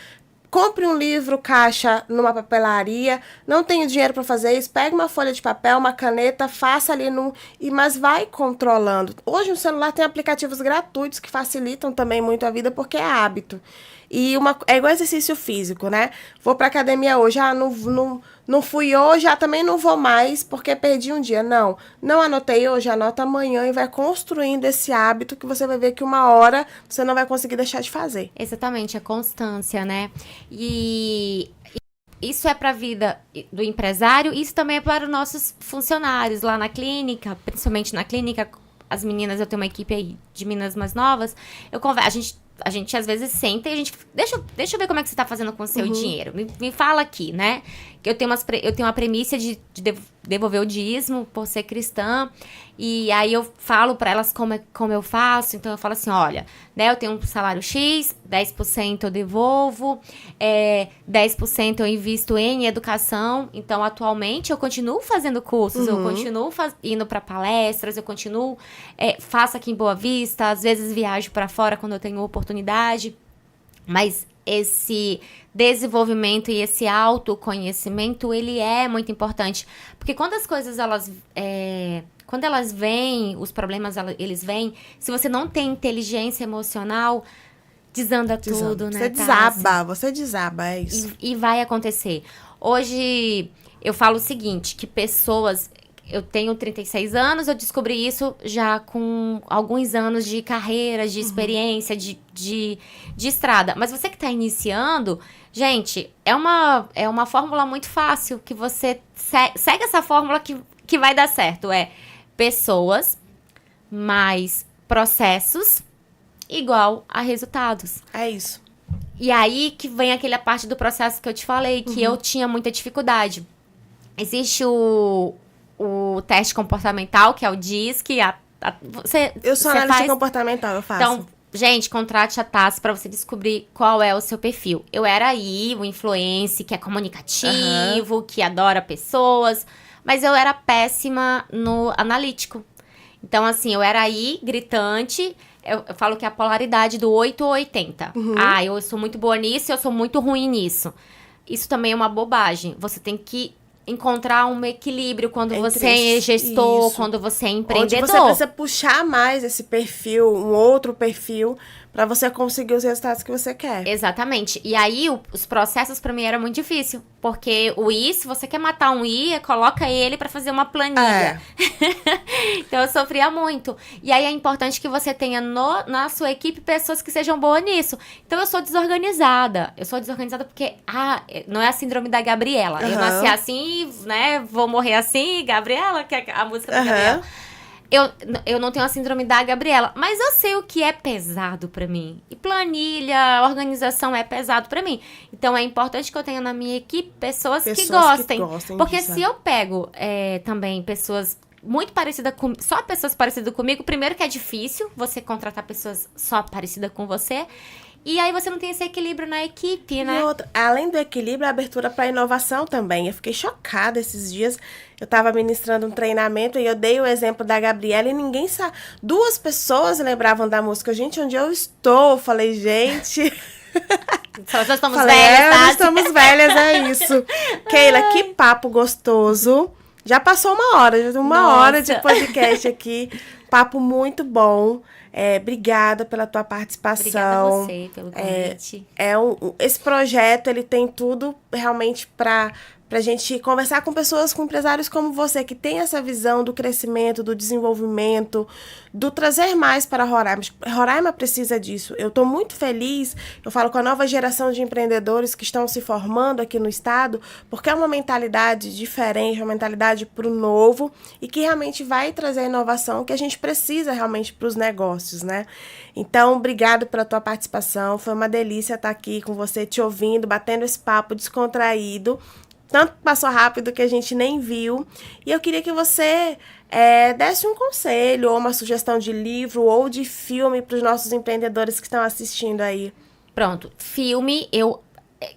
Compre um livro caixa numa papelaria, não tenho dinheiro para fazer isso, pegue uma folha de papel, uma caneta, faça ali mas vai controlando. Hoje no celular tem aplicativos gratuitos que facilitam também muito a vida porque é hábito. E é igual exercício físico, né? Vou pra academia hoje, não fui hoje, também não vou mais porque perdi um dia. Não anotei hoje, anota amanhã e vai construindo esse hábito que você vai ver que uma hora você não vai conseguir deixar de fazer. Exatamente, a constância, né? E isso é para a vida do empresário, isso também é para os nossos funcionários lá na clínica, principalmente na clínica. As meninas, eu tenho uma equipe aí de meninas mais novas, a gente às vezes senta e a gente... Deixa eu ver como é que você tá fazendo com o seu dinheiro. Me fala aqui, né? Que eu tenho uma premissa de devolver o dízimo por ser cristã. E aí eu falo pra elas como eu faço. Então eu falo assim, olha, né? Eu tenho um salário X, 10% eu devolvo, 10% eu invisto em educação. Então atualmente eu continuo fazendo cursos, eu continuo indo pra palestras, eu continuo... faço aqui em Boa Vista, às vezes viajo pra fora quando eu tenho oportunidade. Mas esse desenvolvimento e esse autoconhecimento, ele é muito importante. Porque quando as coisas, quando elas vêm, os problemas, eles vêm, se você não tem inteligência emocional, desanda tudo, né? Você desaba, é isso. E vai acontecer. Hoje, eu falo o seguinte, que pessoas... Eu tenho 36 anos, eu descobri isso já com alguns anos de carreira, de experiência, de estrada. Mas você que está iniciando, gente, é uma fórmula muito fácil, que você segue essa fórmula que vai dar certo. É pessoas mais processos igual a resultados. É isso. E aí que vem aquela parte do processo que eu te falei, que eu tinha muita dificuldade. Existe o teste comportamental, que é o DISC. Eu sou analista comportamental, eu faço. Então, gente, contrate a TAS para você descobrir qual é o seu perfil. Eu era aí, o influencer, que é comunicativo, que adora pessoas, mas eu era péssima no analítico. Então, assim, eu era aí, gritante. Eu falo que é a polaridade do 8 ou 80. Ah, eu sou muito boa nisso e eu sou muito ruim nisso. Isso também é uma bobagem. Você tem que encontrar um equilíbrio quando você é gestor, quando você é empreendedor. Onde você precisa puxar mais esse perfil, um outro perfil, para você conseguir os resultados que você quer. Exatamente. E aí, os processos para mim era muito difícil. Porque o I, se você quer matar um I, coloca ele para fazer uma planilha. Então, eu sofria muito. E aí, é importante que você tenha na sua equipe pessoas que sejam boas nisso. Então, eu sou desorganizada. Eu sou desorganizada porque, não é a síndrome da Gabriela. Eu nasci assim, né? Vou morrer assim, Gabriela, que é a música da Gabriela. Eu não tenho a síndrome da Gabriela, mas eu sei o que é pesado pra mim. E planilha, organização é pesado pra mim. Então, é importante que eu tenha na minha equipe pessoas que gostem. Porque disso, se eu pego também pessoas muito parecidas comigo, só pessoas parecidas comigo, primeiro que é difícil você contratar pessoas só parecidas com você. E aí você não tem esse equilíbrio na equipe, né? E outra, além do equilíbrio, a abertura para inovação também. Eu fiquei chocada esses dias. Eu estava ministrando um treinamento e eu dei o exemplo da Gabriela e ninguém sabe. 2 pessoas lembravam da música. Gente, onde eu estou? Eu falei, gente... Nós estamos velhas, tá? Nós estamos velhas, é isso. Keila, que papo gostoso. Já passou uma hora, já tem uma hora de podcast aqui. Papo muito bom. Obrigada pela tua participação. Obrigada a você pelo convite. Esse projeto, ele tem tudo realmente pra gente conversar com pessoas, com empresários como você, que tem essa visão do crescimento, do desenvolvimento, do trazer mais para Roraima. Roraima precisa disso. Eu estou muito feliz, eu falo com a nova geração de empreendedores que estão se formando aqui no estado, porque é uma mentalidade diferente, uma mentalidade para o novo e que realmente vai trazer a inovação que a gente precisa realmente para os negócios, né? Então, obrigado pela tua participação. Foi uma delícia estar aqui com você, te ouvindo, batendo esse papo descontraído. Tanto passou rápido que a gente nem viu. E eu queria que você desse um conselho, ou uma sugestão de livro, ou de filme para os nossos empreendedores que estão assistindo aí. Pronto. Filme, eu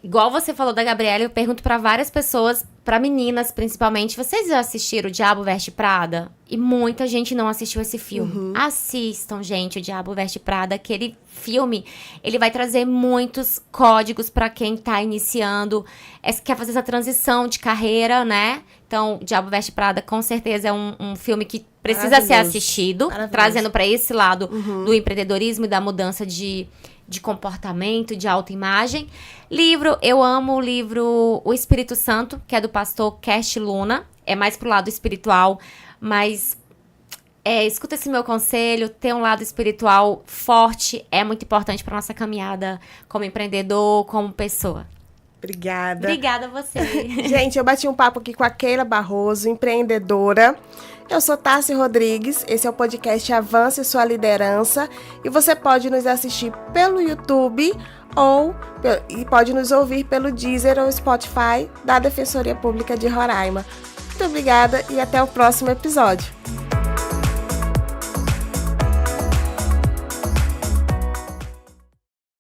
igual você falou da Gabriela, eu pergunto pra várias pessoas, pra meninas principalmente, vocês já assistiram O Diabo Veste Prada? E muita gente não assistiu esse filme. Assistam, gente, O Diabo Veste Prada. Aquele filme, ele vai trazer muitos códigos pra quem tá iniciando, quer fazer essa transição de carreira, né? Então, O Diabo Veste Prada, com certeza, é um filme que precisa ser assistido, trazendo pra esse lado do empreendedorismo e da mudança de comportamento, de autoimagem. Livro, eu amo o livro O Espírito Santo, que é do pastor Cash Luna. É mais pro lado espiritual, mas escuta esse meu conselho, ter um lado espiritual forte é muito importante para nossa caminhada como empreendedor, como pessoa. Obrigada. Obrigada a você. Gente, eu bati um papo aqui com a Keila Barroso, empreendedora. Eu sou Tassi Rodrigues, esse é o podcast Avance Sua Liderança e você pode nos assistir pelo YouTube e pode nos ouvir pelo Deezer ou Spotify da Defensoria Pública de Roraima. Muito obrigada e até o próximo episódio.